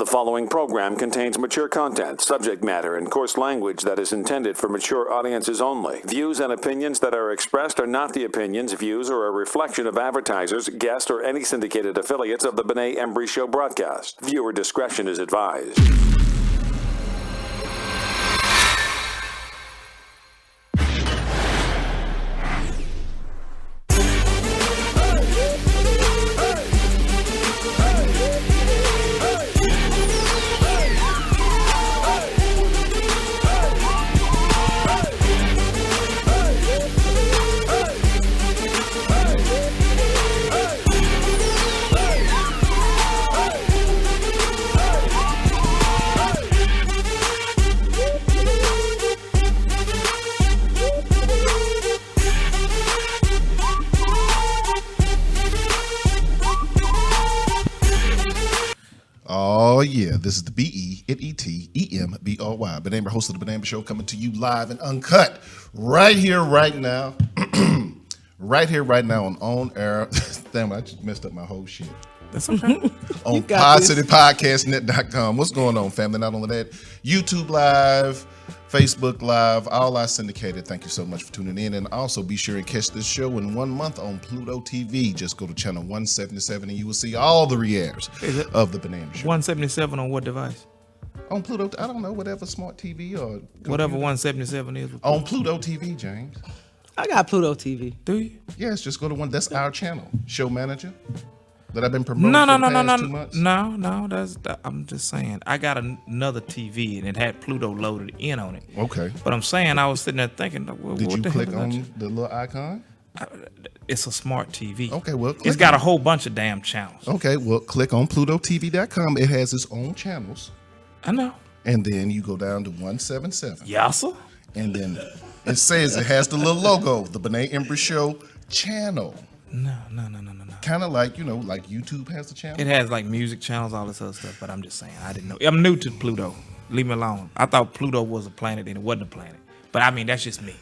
The following program contains mature content, subject matter, and coarse language that is intended for mature audiences only. Views and opinions that are expressed are not the opinions, views, or a reflection of advertisers, guests, or any syndicated affiliates of the Benet Embry Show broadcast. Viewer discretion is advised. Oh, yeah, this is the B-E-N-E-T-E-M-B-R-Y. Benet Embry, host of the Benet Embry Show, coming to you live and uncut right here, right now. Right here, right now on air. Damn, I just messed up my whole shit. That's okay. On PodCityPodcastNet.com. What's going on, family? Not only that, YouTube Live, Facebook Live, all our syndicated. Thank you so much for tuning in. And also be sure and catch this show in 1 month on Pluto TV. Just go to channel 177 and you will see all the re-airs of the Benet Embry Show. 177 on what device? On Pluto, I don't know, whatever smart TV or computer. Whatever 177 is. On Pluto TV, James. I got Pluto TV. Do you? Yes, just go to one. That's our channel. Show manager that I've been promoting No. for the past 2 months. No. I'm just saying. I got another TV and it had Pluto loaded in on it. Okay. But I'm saying I was sitting there thinking, well, Did what you the click hell is on the little icon? It's a smart TV. Okay, well, it's got a whole bunch of damn channels. Okay, well, click on PlutoTV.com. It has its own channels. I know. And then you go down to 177. Yes, sir. And then it says it has the little logo, the Benet Embry Show channel. No. Kind of like, like YouTube has the channel. It has like music channels, all this other stuff, but I'm just saying, I didn't know. I'm new to Pluto. Leave me alone. I thought Pluto was a planet and it wasn't a planet. But I mean, that's just me.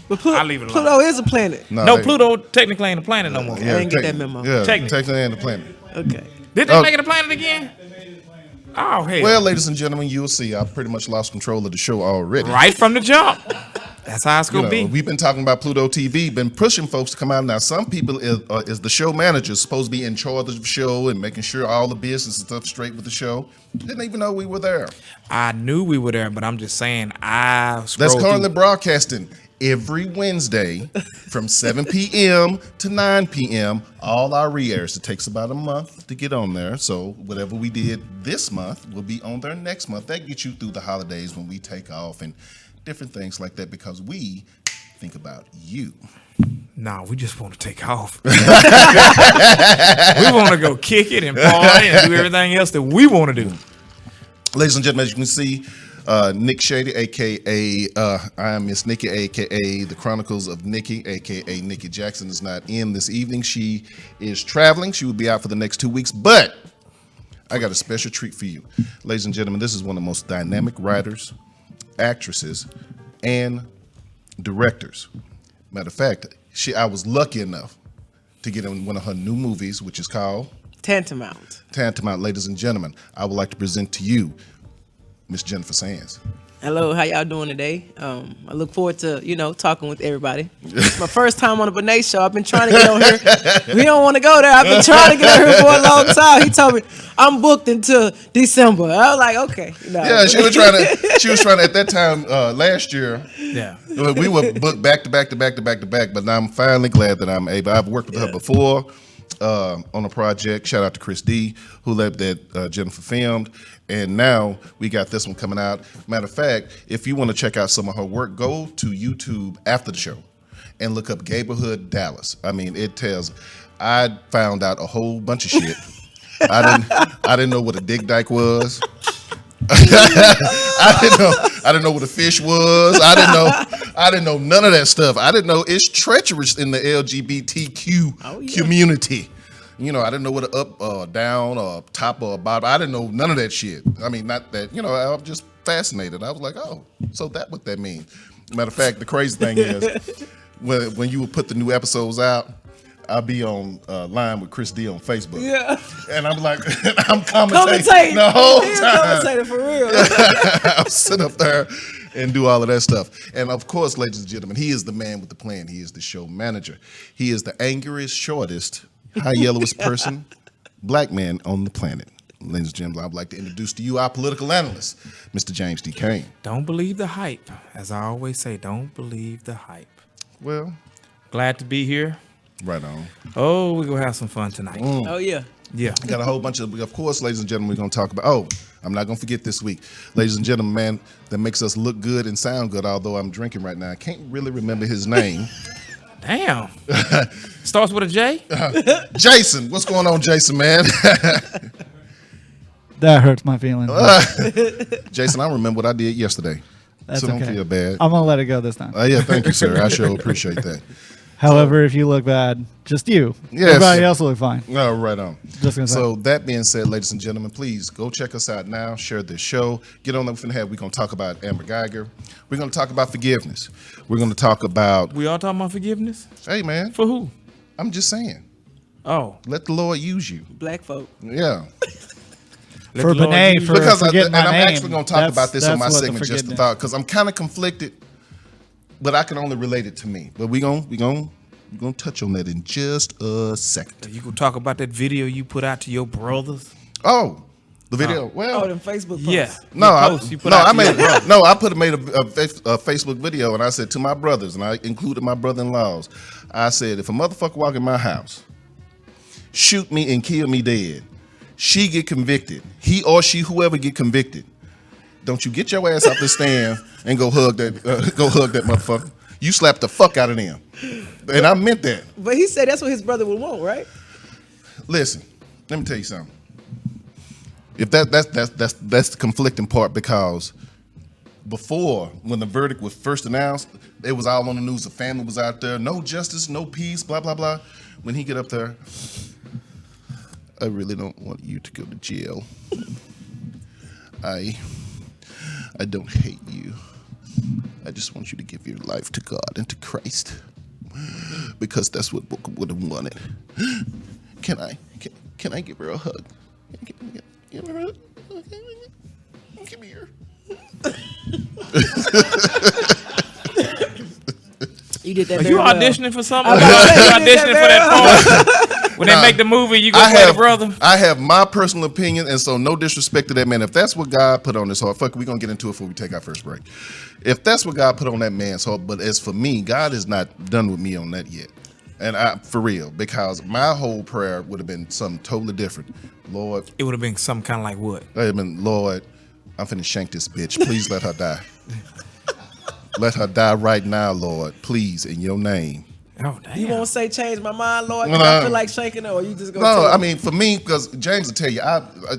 But I'll leave it alone. Pluto is a planet. No, Pluto technically ain't a planet no more. I didn't get that memo. Yeah, Technically. technically ain't a planet. Okay. Did they make it a planet again? Oh, hell. Well, ladies and gentlemen, you'll see I pretty much lost control of the show already. Right from the jump. That's how it's going to be. We've been talking about Pluto TV, been pushing folks to come out. Now, some people is the show manager supposed to be in charge of the show and making sure all the business and stuff straight with the show. Didn't even know we were there. I knew we were there, but I'm just saying That's currently broadcasting every Wednesday from 7 p.m. to 9 p.m. All our re-airs. It takes about a month to get on there. So whatever we did this month will be on there next month. That gets you through the holidays when we take off and different things like that because we think about you. No, we just want to take off. We want to go kick it and party and do everything else that we want to do. Ladies and gentlemen, as you can see, Nick Shady, a.k.a. I am Miss Nikki, a.k.a. The Chronicles of Nikki, a.k.a. Nikki Jackson, is not in this evening. She is traveling. She will be out for the next 2 weeks, but I got a special treat for you. Ladies and gentlemen, this is one of the most dynamic writers, actresses, and directors. Matter of fact, I was lucky enough to get in one of her new movies, which is called Tantamount. Ladies and gentlemen, I would like to present to you Miss Jennifer Sands. Hello, how y'all doing today? I look forward to, talking with everybody. It's my first time on the Benet Show. I've been trying to get on here. We don't want to go there. I've been trying to get on here for a long time. He told me I'm booked until December. I was like, okay. Yeah, she was trying to at that time last year. Yeah. We were booked back to back. But I'm finally glad that I'm able. I've worked with her before on a project. Shout out to Chris D, who led that Jennifer filmed. And now we got this one coming out. Matter of fact, if you want to check out some of her work, go to YouTube after the show and look up Gayborhood Dallas. I mean, I found out a whole bunch of shit. I didn't know what a dig dyke was. I didn't know what a fish was. I didn't know none of that stuff. I didn't know it's treacherous in the LGBTQ community. I didn't know what a up or down or top or bottom. I didn't know none of that shit. I mean, not that, I'm just fascinated. I was like, oh, so what that means. Matter of fact, the crazy thing is when you would put the new episodes out, I'll be on line with Chris D on Facebook. Yeah. And I'm like, I'm commentating the whole time. Commentating for real. I'll sit up there and do all of that stuff. And of course, ladies and gentlemen, he is the man with the plan. He is the show manager. He is the angriest, shortest, high yellowest person, black man on the planet. Ladies and gentlemen, I'd like to introduce to you our political analyst, Mr. James D. Kane. Don't believe the hype. As I always say, don't believe the hype. Well, Glad to be here. right on. Oh, we're going to have some fun tonight. Oh yeah. Yeah. I got a whole bunch of course, ladies and gentlemen, we're going to talk about, I'm not going to forget this week. Ladies and gentlemen, man, that makes us look good and sound good, although I'm drinking right now. I can't really remember his name. Damn. Starts with a J? Jason. What's going on, Jason, man? That hurts my feelings. Jason, I remember what I did yesterday. That's so don't okay. feel bad. I'm gonna let it go this time. Yeah, thank you, sir. I sure appreciate that. However, if you look bad, just you. Yes. Everybody else will look fine. No, right on. Just gonna say. So that being said, ladies and gentlemen, please go check us out now. Share this show. Get on up and have. We're going to talk about Amber Geiger. We're going to talk about forgiveness. We're going to talk about. We all talking about forgiveness? Hey, man. For who? I'm just saying. Oh. Let the Lord use you. Black folk. Yeah. Let For the Lord Benet, use you. for Because forgetting my I'm name. actually going to talk about this on my That's what the segment just forgiveness- about because I'm kind of conflicted, but I can only relate it to me. But we're going to touch on that in just a second. You gonna talk about that video you put out to your brothers? Oh, the video. Well, Oh, them Facebook posts. Yeah. No, Your post you put out to your brothers. made a Facebook video, and I said to my brothers, and I included my brother-in-laws. I said, if a motherfucker walk in my house, shoot me and kill me dead, she get convicted, he or she, whoever get convicted, don't you get your ass out the stand and go hug that motherfucker. You slap the fuck out of them, and I meant that. But he said that's what his brother would want, right? Listen, let me tell you something. If that's the conflicting part, because before, when the verdict was first announced, it was all on the news. The family was out there, no justice, no peace, blah blah blah. When he get up there, I really don't want you to go to jail. I don't hate you. I just want you to give your life to God and to Christ, because that's what Booker would have wanted. Can I give her a hug? Give her a hug. Come here. You did that. Are very you well. auditioning for something? I You was about to say, you did auditioning that for that part? When they make the movie, you gonna play the brother? I have my personal opinion, and so no disrespect to that man. If that's what God put on his heart, fuck, we're gonna get into it before we take our first break. If that's what God put on that man's heart, but as for me, God is not done with me on that yet. And for real, because my whole prayer would have been something totally different. Lord, It would have been some kind of like what? I mean, Lord, I'm finna shank this bitch. Please let her die. Let her die right now, Lord. Please, in your name. Oh, damn. You won't say change my mind, Lord. 'Cause No. I feel like shaking her, or you just gonna No, tell I me? mean, for me, because James will tell you,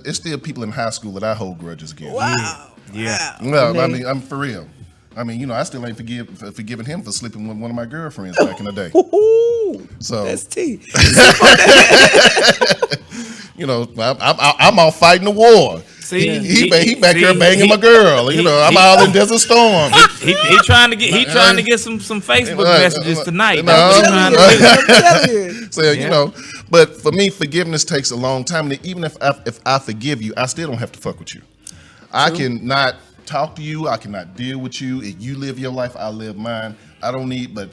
it's still people in high school that I hold grudges against. Wow. Yeah. Well, I Benet. mean, I'm for real. I mean, I still ain't forgiving him for sleeping with one of my girlfriends back in the day. Ooh, So, that's tea. I'm all fighting the war. See, He back here see, banging he- my girl. he- I'm he- all in Desert Storm. He trying to get some Facebook messages tonight. No. That's what he's trying to do. I'm telling you. So but for me, forgiveness takes a long time. And even if I forgive you, I still don't have to fuck with you. I cannot talk to you. I cannot deal with you. If you live your life, I live mine. I don't need, but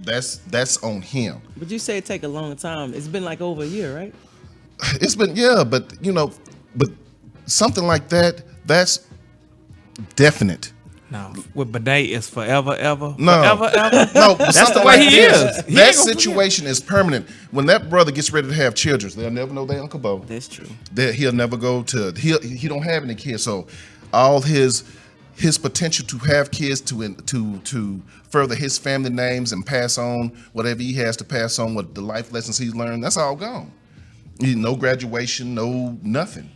that's on him. But you say it take a long time. It's been like over a year, right? It's been, but something like that's definite. No, with Benet, it's forever, ever. No. Forever, ever. No, but That's something the way like he this, is. He ain't That gonna situation is permanent. When that brother gets ready to have children, they'll never know their Uncle Bo. That's true. That he'll never go to. He don't have any kids, so all his potential to have kids to further his family names and pass on whatever he has to pass on, what the life lessons he's learned, that's all gone. No graduation, no nothing.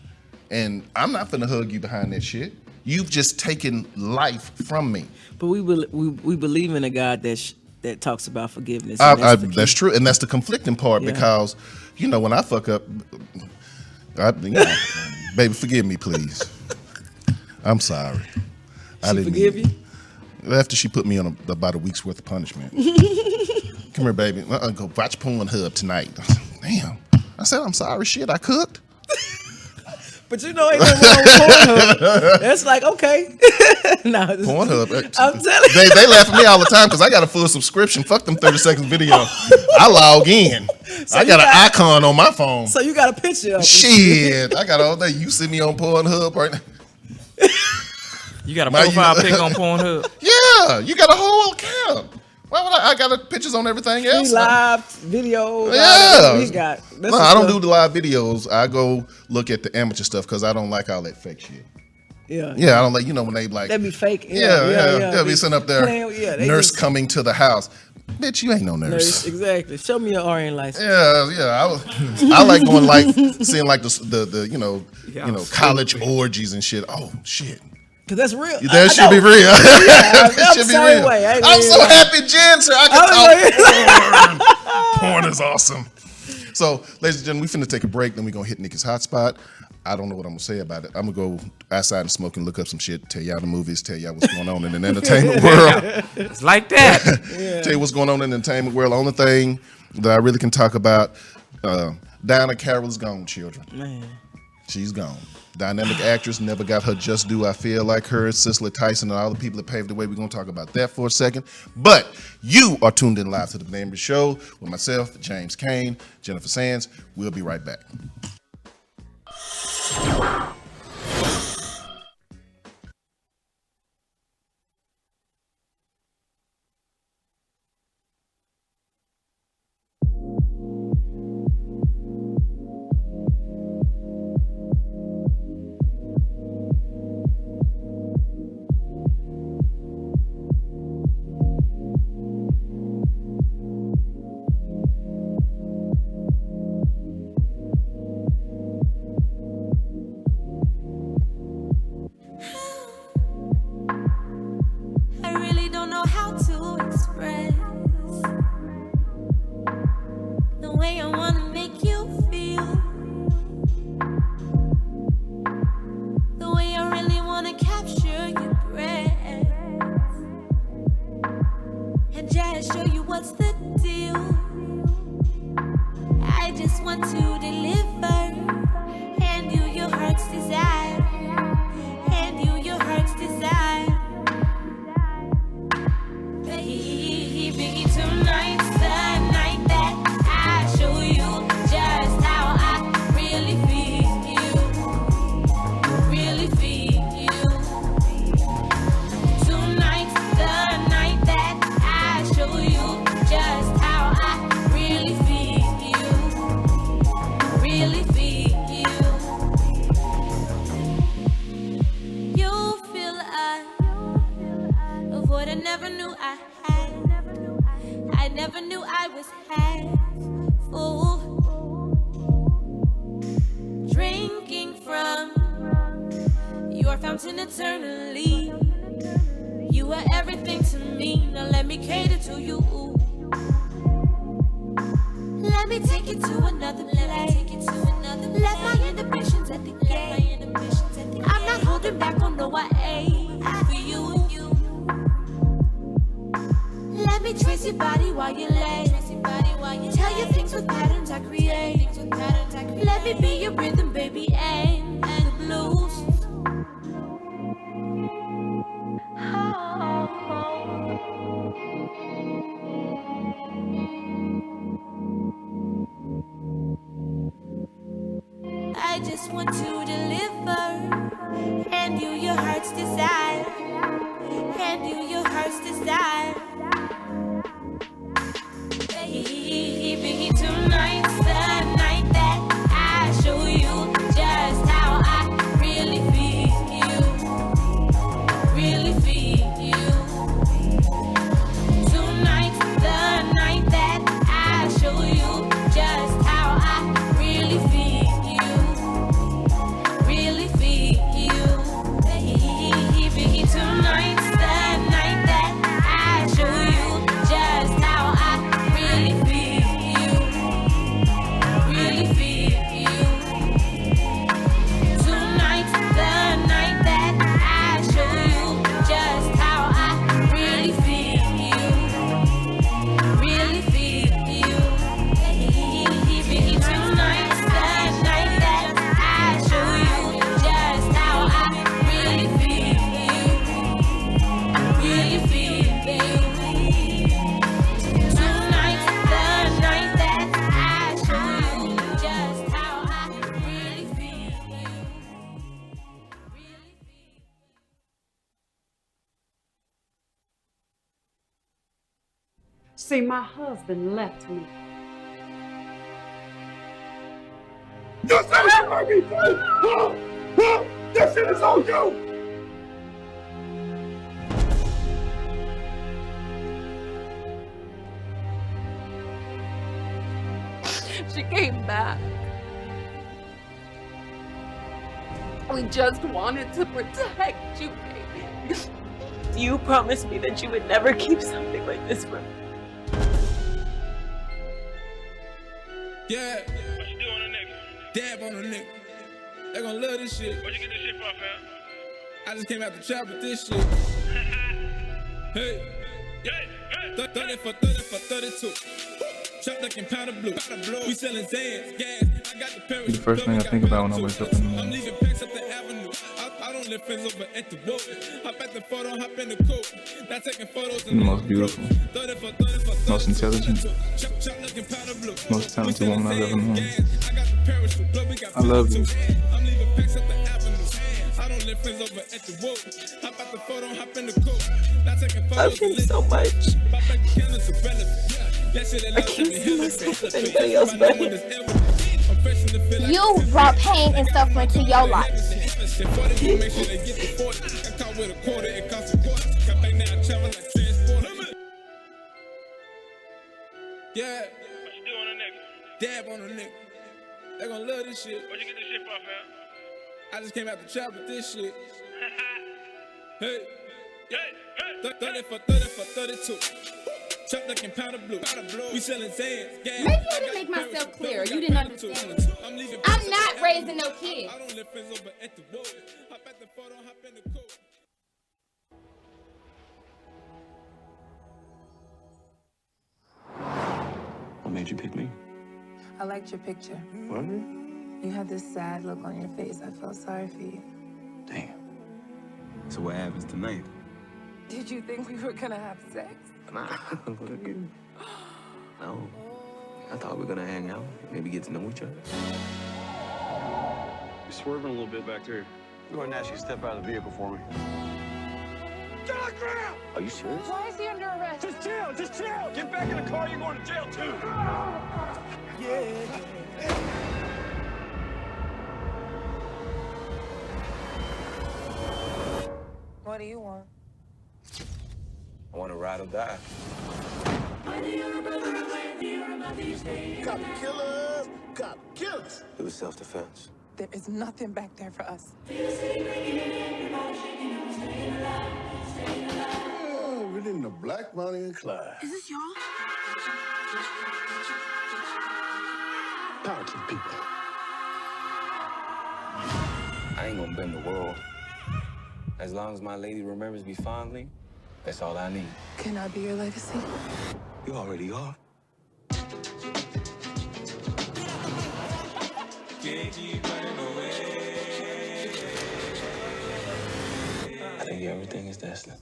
And I'm not finna hug you behind that shit. You've just taken life from me. But we believe in a God that talks about forgiveness. and that's the key. That's true, and that's the conflicting part Yeah. because, when I fuck up, baby, forgive me, please. I'm sorry. She forgive you? After she put me on about a week's worth of punishment. Come here, baby. Go watch Pornhub tonight. Damn. I said, I'm sorry, shit, I cooked. But you know, ain't no wrong with Pornhub. That's like, okay. No, Pornhub. I'm telling you. They laugh at me all the time because I got a full subscription. Fuck them 30-second video. I log in. So I got an icon on my phone. So you got a picture of Shit. I got all day. You see me on Pornhub right now. You got a profile pic on Pornhub? Yeah. You got a whole account. Why would I got pictures on everything else? live videos. Yeah. We got. No, I don't do the live videos. I go look at the amateur stuff because I don't like all that fake shit. Yeah. Yeah, I don't like, when they like. They be fake. Yeah. They'll be sitting up there. They Nurse just, coming to the house. Bitch, you ain't no nurse. Exactly. Show me your RN license. Yeah. I like going seeing like the college orgies and shit. Oh shit. Cause that's real. That should be real. That should be real. Way. I'm so happy, Jen, sir. I can talk porn. Porn is awesome. So, ladies and gentlemen, we finna take a break. Then we gonna hit Nikki's hotspot. I don't know what I'm gonna say about it. I'm gonna go outside and smoke and look up some shit. Tell y'all the movies. Tell y'all what's going on in the entertainment world. It's like that. Tell you what's going on in the entertainment world. The only thing that I really can talk about, Diana Carroll's gone, children. Man. She's gone. Dynamic actress, never got her just due. I feel like her, Cicely Tyson, and all the people that paved the way. We're going to talk about that for a second. But you are tuned in live to the Benet Embry Show with myself, James Kane, Jennifer Sands. We'll be right back. See, my husband left me. You said you hurt me, too! This shit is on you! She came back. We just wanted to protect you, baby. You promised me that you would never keep something like this from me. Yeah. What you do on the nigga? Dab on the nigga. They gon' love this shit. Where'd you get this shit from, fam? I just came out the trap with this shit. Hey. Yeah. 30 for 32. Chop looking powder blue. We selling Zans, gas. I got the parents. The first thing I think about when I wake up in the morning. I'm leaving packs up the avenue. I don't live friends over at the road. Hop at the photo, hop in the coat. Not taking photos. The most beautiful, most intelligent, most talented woman I've ever known. I love you. I'm leaving packs up the avenue. I don't live friends over at the road. Hop at the photo, hop in the coat. Not taking photos. Love him so much. I can't see myself with anybody else but him. You brought pain and suffering to your life. Yeah. What you do on a nigga? Dab on a nigga. They gon' love this shit. Where'd you get this shit from, fam? I just came out the trap with this shit. Hey. Yeah. 30 for 32. Chop looking powder blue. We selling Zans, gas. Maybe I didn't make myself clear. You didn't understand. I'm not raising no kids. I don't live friends over at the road. Hop at the photo, hop in the coat. What made you pick me? I liked your picture. What? You had this sad look on your face. I felt sorry for you. Damn. So what happens tonight? Did you think we were gonna have sex? Nah, look at you. No. I thought we were gonna hang out, maybe get to know each other. You're swerving a little bit back there. Go ahead and ask you to step out of the vehicle for me. Get on the ground! Are you serious? Why is he under arrest? Just chill, just chill! Get back in the car, you're going to jail too! Yeah. What do you want? I want to ride or die. Cop killers, cop killers! It was self-defense. There is nothing back there for us. Oh, we're in the Black Bonnie and Clyde. Is this y'all? Power to the people. I ain't gonna bend the world. As long as my lady remembers me fondly, that's all I need. Can I be your legacy? You already are. I think everything is destined.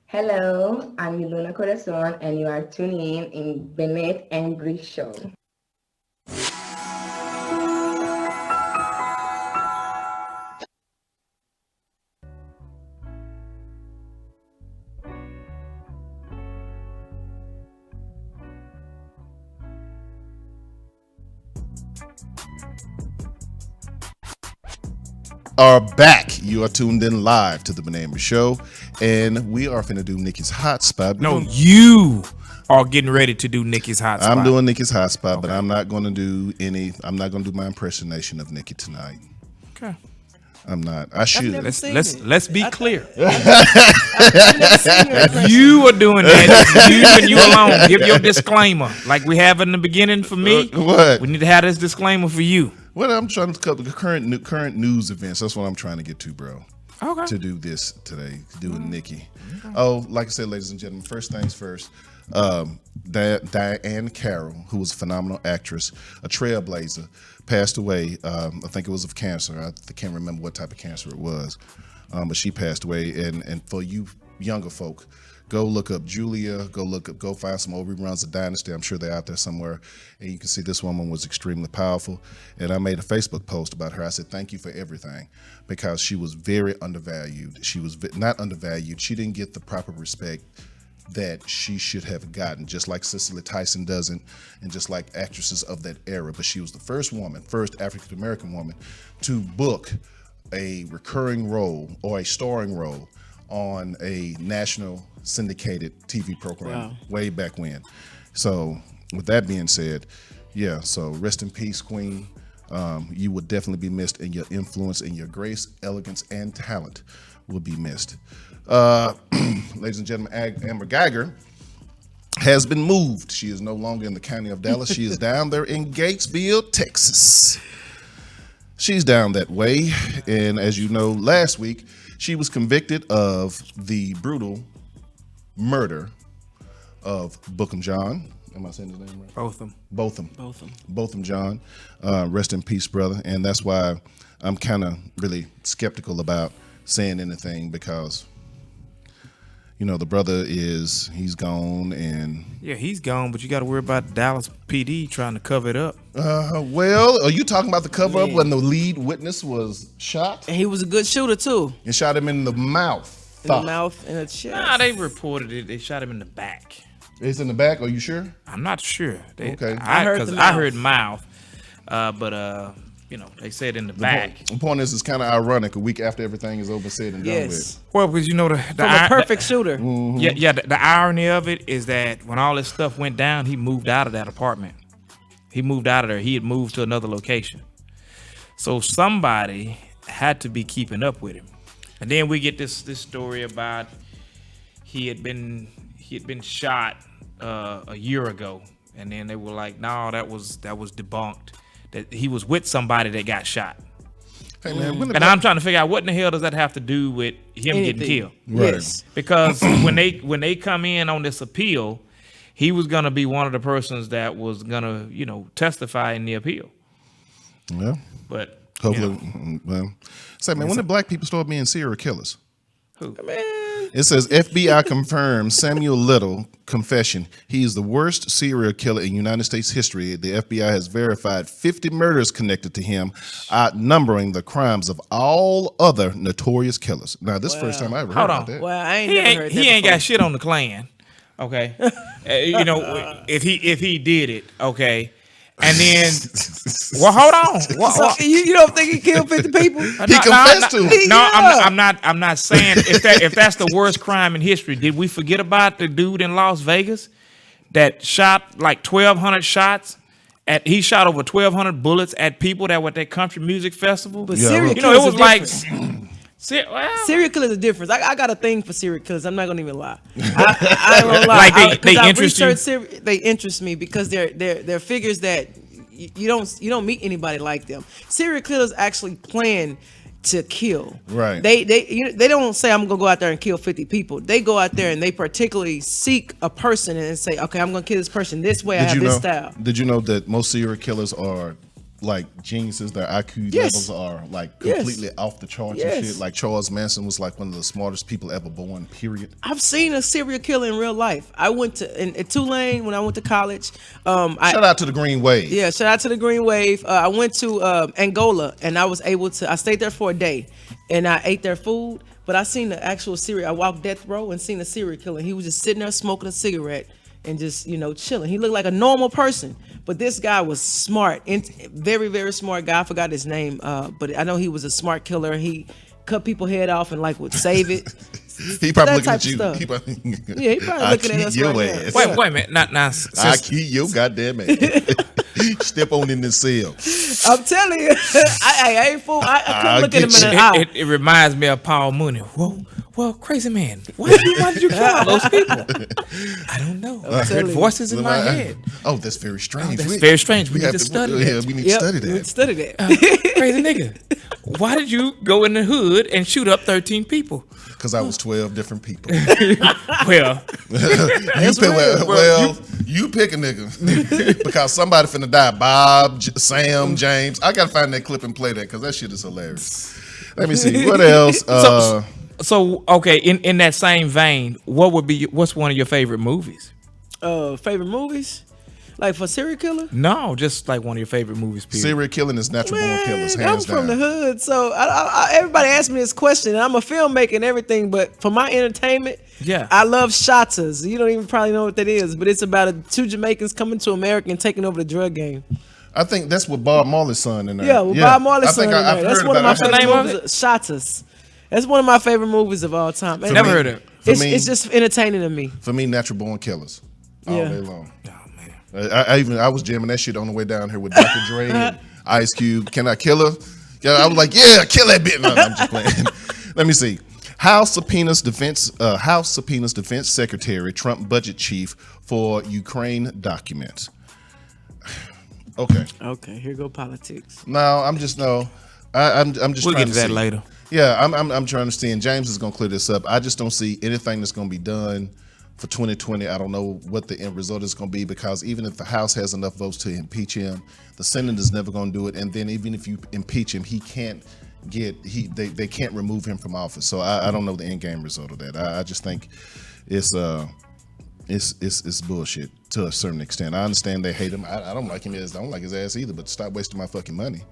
Hello, I'm Yuluna Corazon, and you are tuning in Benet Embry Show. Are back. You are tuned in live to the Benet Embry Show, and we are finna do Nikki's hot spot. No, you are getting ready to do Nikki's hot spot. I'm doing Nikki's hot spot, but I'm not gonna do any. I'm not gonna do my impersonation of Nikki tonight. Okay. I'm not. I should. Let's be clear. You are doing that. It's you and you alone. Give your disclaimer, like we have in the beginning for me. What? We need to have this disclaimer for you. Well, I'm trying to cover the current news events. That's what I'm trying to get to, bro. Okay. To do this today, doing Nikki. Oh, like I said, ladies and gentlemen, first things first. Diane Carroll, who was a phenomenal actress, a trailblazer, passed away. I think it was of cancer. I can't remember what type of cancer it was, but she passed away. And for you younger folk. Go look up Julia. Go find some old reruns of Dynasty. I'm sure they're out there somewhere. And you can see this woman was extremely powerful. And I made a Facebook post about her. I said, thank you for everything, because she was very undervalued. She was not undervalued. She didn't get the proper respect that she should have gotten, just like Cicely Tyson doesn't, and just like actresses of that era. But she was the first African-American woman to book a recurring role or a starring role on a national syndicated TV program way back when. So with that being said, yeah, so rest in peace, Queen. You will definitely be missed, and your influence and your grace, elegance, and talent will be missed. Ladies and gentlemen, Amber Geiger has been moved. She is no longer in the county of Dallas. She is down there in Gatesville, Texas. She's down that way. And as you know, last week, she was convicted of the brutal murder of Bookham John. Am I saying his name right? Botham John. Rest in peace, brother. And that's why I'm kind of really skeptical about saying anything, because the brother he's gone, and he's gone, but you got to worry about Dallas PD trying to cover it up. Well, are you talking about the cover up when the lead witness was shot? And he was a good shooter too. And shot him in the mouth. In the mouth and the chest. Nah, they reported it. They shot him in the back. It's in the back. Are you sure? I'm not sure. Okay. I heard mouth, but they said in the back. The point is, it's kind of ironic a week after everything is over, said and done with. Well, because from a perfect shooter. Mm-hmm. The irony of it is that when all this stuff went down, he moved out of that apartment. He moved out of there. He had moved to another location. So somebody had to be keeping up with him. And then we get this story about he had been shot a year ago, and then they were like, no, that was debunked. That he was with somebody that got shot. Hey man, and I'm trying to figure out what in the hell does that have to do with him getting killed? Right. Yes. Because when they come in on this appeal, he was gonna be one of the persons that was gonna testify in the appeal. Yeah. But hopefully, well, say man, when did black people start being serial killers? Who? It says FBI confirms Samuel Little confession. He is the worst serial killer in United States history. The FBI has verified 50 murders connected to him, outnumbering the crimes of all other notorious killers. Now, this is the first time I ever heard about that. Well, I ain't never heard that He ain't before. got shit on the Klan. Okay. If he did it, okay. And then, well, hold on. So you don't think he killed 50 people? He confessed to it. No, I'm not saying if that's the worst crime in history. Did we forget about the dude in Las Vegas that shot like 1,200 shots? He shot over 1,200 bullets at people that were at that country music festival. But serial killers it was are like different. Serial killers are different. I got a thing for serial killers. I'm not gonna even lie. I ain't gonna lie. Like they interest you. They interest me because they're figures that you don't meet anybody like them. Serial killers actually plan to kill. Right. They don't say I'm gonna go out there and kill 50 people. They go out there and they particularly seek a person and say, okay, I'm gonna kill this person this way. I have this style. Did you know that most serial killers are like geniuses? Their IQ levels are like completely off the charts and shit. Like Charles Manson was like one of the smartest people ever born, period. I've seen a serial killer in real life. I went to in Tulane when I went to college. Shout out to the Green Wave. Yeah, shout out to the Green Wave. I went to Angola and I stayed there for a day and I ate their food, but I seen the actual serial. I walked death row and seen a serial killer. He was just sitting there smoking a cigarette and just, chilling. He looked like a normal person, but this guy was smart, very, very smart guy. I forgot his name, but I know he was a smart killer. He cut people's head off and would save it. He probably looking that at you. type of stuff. He probably looking at us your right ass. now. Wait a minute. Not I keep your goddamn ass. Step on in the cell. I'm telling you, I ain't fool. I couldn't look at him in an eye. It reminds me of Paul Mooney. Whoa. Well, crazy man, why did you kill all those people? I don't know. I heard voices in my head. Oh, that's very strange. That's very strange. We need to study that. Yeah, we need to study that. We need to study that. Crazy nigga, why did you go in the hood and shoot up 13 people? Because I was 12 different people. Well, you pick a nigga. Because somebody finna die. Bob, Sam, James. I gotta find that clip and play that because that shit is hilarious. Let me see. What else? So okay, in that same vein, what's one of your favorite movies? Favorite movies? Like for serial killer? No, just like one of your favorite movies. Period. Serial killing is natural born killers, hands I'm from down. the hood, so everybody asks me this question, and I'm a filmmaker and everything, but for my entertainment, yeah, I love Shotters. You don't even probably know what that is, but it's about two Jamaicans coming to America and taking over the drug game. I think that's with Bob Marley's son in there. Yeah, with Bob Marley's son in there. That's one of my favorite movies. movies. Shotters. That's one of my favorite movies of all time. Never heard of it. It's just entertaining to me. For me, natural born killers all day long. Oh man, I was jamming that shit on the way down here with Dr. Dre and Ice Cube. Can I kill her? Yeah, I was like, yeah, kill that bitch. No, I'm just playing. Let me see. House subpoenas defense secretary, Trump budget chief for Ukraine documents. Okay, here go politics. No, I'm just I'm just. We'll trying get to to that see. later. Yeah, I'm trying to see, and James is gonna clear this up. I just don't see anything that's gonna be done for 2020. I don't know what the end result is gonna be, because even if the House has enough votes to impeach him, the Senate is never gonna do it. And then even if you impeach him, they can't remove him from office. So I don't know the end game result of that. I just think it's bullshit to a certain extent. I understand they hate him. I don't like him. I don't like his ass either. But stop wasting my fucking money.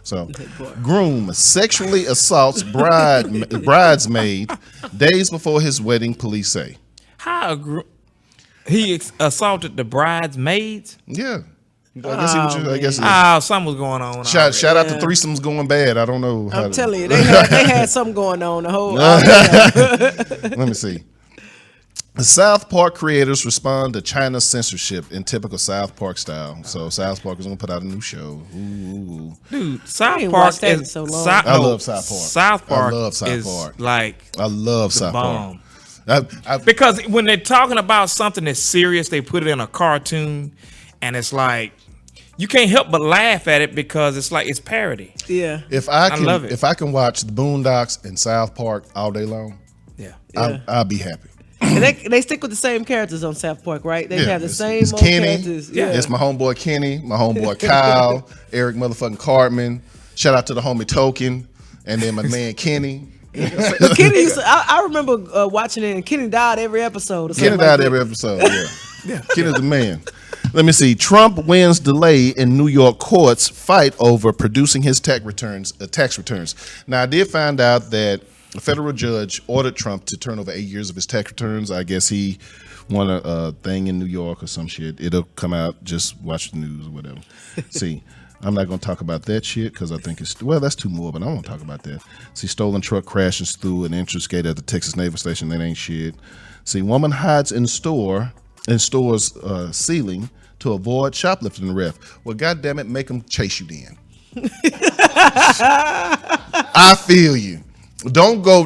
So, groom sexually assaults bridesmaid days before his wedding. Police say. How he assaulted the bridesmaids? Yeah. I guess something was going on. Shout out to threesomes going bad. I don't know. I'm telling you, they had something going on the whole. Let me see. The South Park creators respond to China's censorship in typical South Park style. So South Park is going to put out a new show. Ooh. Dude, South Park is so long. I love South Park. South Park I love South is Park. like I love South Park. Because when they're talking about something that's serious, they put it in a cartoon, and it's like you can't help but laugh at it because it's like it's parody. Yeah. I love it. If I can watch the Boondocks and South Park all day long, I'll be happy. And they stick with the same characters on South Park, right? They have the same old Kenny. characters. Yeah. It's my homeboy Kenny, my homeboy Kyle, Eric motherfucking Cartman. Shout out to the homie Token, and then my man Kenny. Kenny, I remember watching it, and Kenny died every episode. Kenny died every episode. Yeah. Kenny's the man. Let me see. Trump wins delay in New York courts fight over producing his tax returns. Now, I did find out that a federal judge ordered Trump to turn over 8 years of his tax returns. I guess he won a thing in New York or some shit. It'll come out. Just watch the news or whatever. See, I'm not going to talk about that shit because I think that's too morbid. I don't want to talk about that. See, stolen truck crashes through an entrance gate at the Texas Naval Station. That ain't shit. See, woman hides in store's ceiling to avoid shoplifting ref. Well, goddamn it, make them chase you then. I feel you. Don't go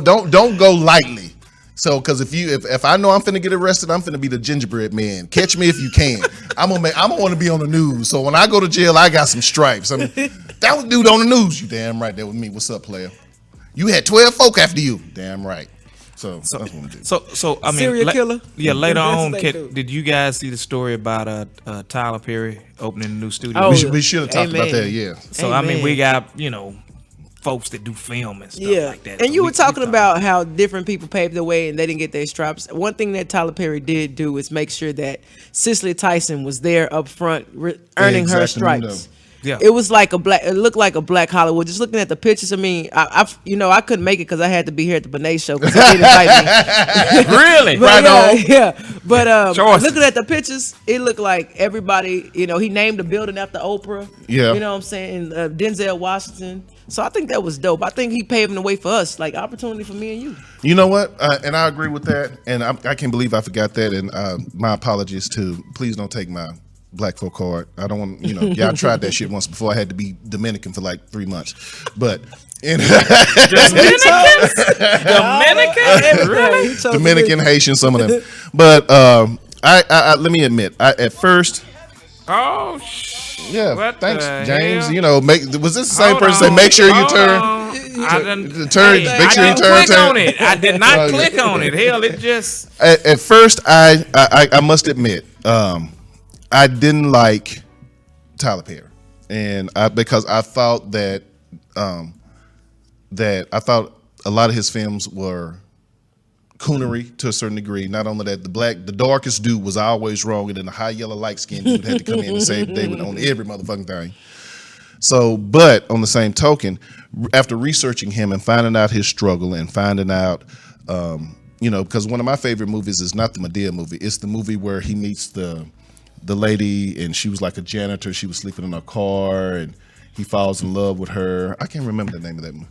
lightly. So, because if I know I'm finna get arrested, I'm finna be the gingerbread man. Catch me if you can. I'm gonna want to be on the news. So when I go to jail, I got some stripes. That was dude on the news. You damn right. That was me. What's up, player? You had 12 folk after you. Damn right. So that's what I'm doing. So I mean, serial killer. Yeah, later on, That's what they do. did you guys see the story about Tyler Perry opening a new studio? Oh, we should have talked about that. Yeah. So I mean, we got folks that do film and stuff like that. And So you we were talking about how different people paved the way and they didn't get their stripes. One thing that Tyler Perry did do is make sure that Cicely Tyson was there up front earning her stripes. Yeah. It was like it looked like a Black Hollywood. Just looking at the pictures, I mean, I couldn't make it because I had to be here at the Benet show because they didn't invite me. Really? But, yeah. But looking at the pictures, it looked like everybody, he named the building after Oprah. Yeah. You know what I'm saying? Denzel Washington. So I think that was dope. I think he paving the way for us, like opportunity for me and you. You know what? And I agree with that. And I can't believe I forgot that. And my apologies too. Please don't take my Black folk card. I don't want, I tried that shit once before. I had to be Dominican for like 3 months. But Dominican, Haitian, some of them. But I let me admit, at first. Oh, yeah. Thanks, James. Hell? Was this the same person say make sure you turn? Make sure you turn. On it. I did not click on it. Hell, it just. At first, I must admit, I didn't like Tyler Perry, and because I thought that I thought a lot of his films were coonery to a certain degree. Not only that, the darkest dude was always wrong, and then the high yellow light skinned dude had to come in and save the day on every motherfucking thing. So, but on the same token, after researching him and finding out his struggle and finding out, because one of my favorite movies is not the Madea movie. It's the movie where he meets the lady, and she was like a janitor. She was sleeping in her car, and he falls in love with her. I can't remember the name of that movie.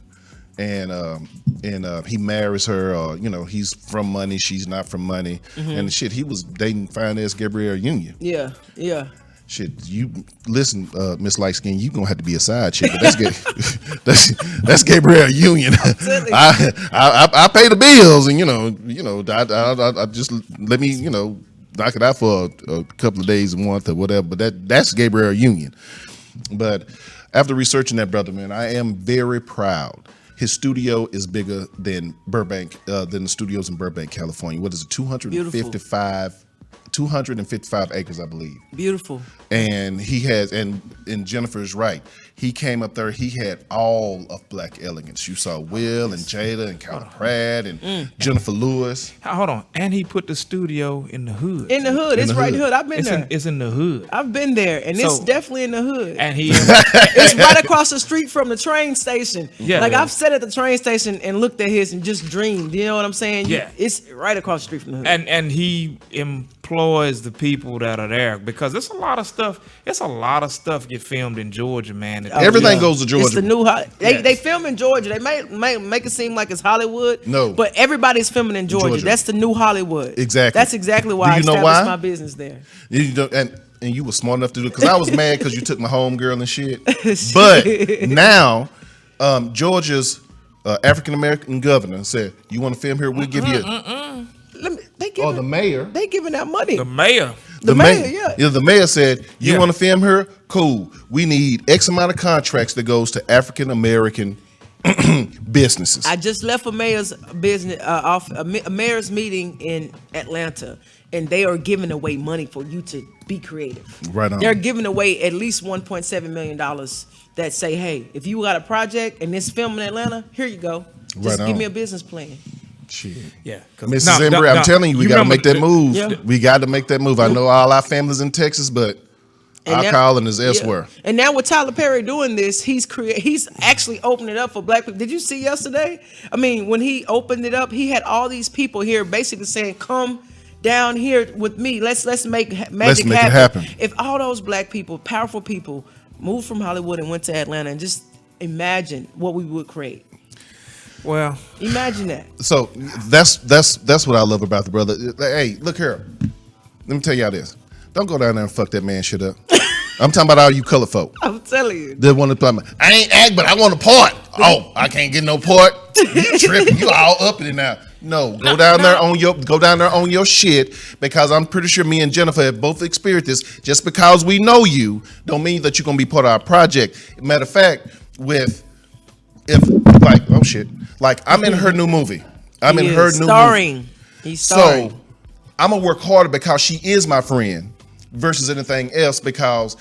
And he marries her. He's from money. She's not from money. And shit, he was dating fine-ass Gabrielle Union. Yeah. Shit, you listen, Miss Light Skin, you gonna have to be a side chick, but that's Gabrielle Union. I pay the bills, and I just let me knock it out for a couple of days a month or whatever. But that's Gabrielle Union. But after researching that brother, man, I am very proud. His studio is bigger than Burbank, than the studios in Burbank, California. What is it? 255 acres, I believe. Beautiful. And he has, and Jennifer is right. He came up there, he had all of Black elegance. You saw Will and Jada and Carter Pratt and Jennifer Lewis. Hold on. And he put the studio in the hood. In the hood. It's right in the hood. I've been there. It's in the hood. I've been there, and it's definitely in the hood. And it's right across the street from the train station. Yeah. I've sat at the train station and looked at his and just dreamed. You know what I'm saying? Yeah. It's right across the street from the hood. And he employs the people that are there, because it's a lot of stuff. It's a lot of stuff get filmed in Georgia, man. Everything goes to Georgia. It's the new they film in Georgia. They make it seem like it's Hollywood. No, but everybody's filming in Georgia. That's the new Hollywood. Exactly. That's exactly why I established my business there. And you were smart enough to do it, because I was mad because you took my homegirl and shit. But now, Georgia's African American governor said, "You want to film here? We'll give you." The mayor. They giving out money. The mayor. The mayor, yeah. The mayor said, "You want to film here? Cool. We need X amount of contracts that goes to African American businesses." I just left a mayor's business a mayor's meeting in Atlanta, and they are giving away money for you to be creative. Right on. They're giving away at least $1.7 million that say, "Hey, if you got a project and it's filmed in Atlanta, here you go. Just give me a business plan." Shit. Yeah. Mrs. Embry, I'm telling you, we got to make that move. Yeah. We got to make that move. I know all our families in Texas, but our calling is elsewhere. And now with Tyler Perry doing this, he's actually opened it up for Black people. Did you see yesterday? I mean, when he opened it up, he had all these people here basically saying, "Come down here with me. Let's make magic happen." If all those Black people, powerful people, moved from Hollywood and went to Atlanta, and just imagine what we would create. Well, imagine that. So that's what I love about the brother. Hey, look here. Let me tell y'all this. Don't go down there and fuck that man shit up. I'm talking about all you color folk. I'm telling you. They want to play. I ain't act, but I want a part. Oh, I can't get no part. You tripping? You all up in it now. No, go down there on your shit, because I'm pretty sure me and Jennifer have both experienced this. Just because we know you, don't mean that you're gonna be part of our project. Matter of fact, I'm in her new movie. He's starring. So I'm gonna work harder because she is my friend versus anything else, because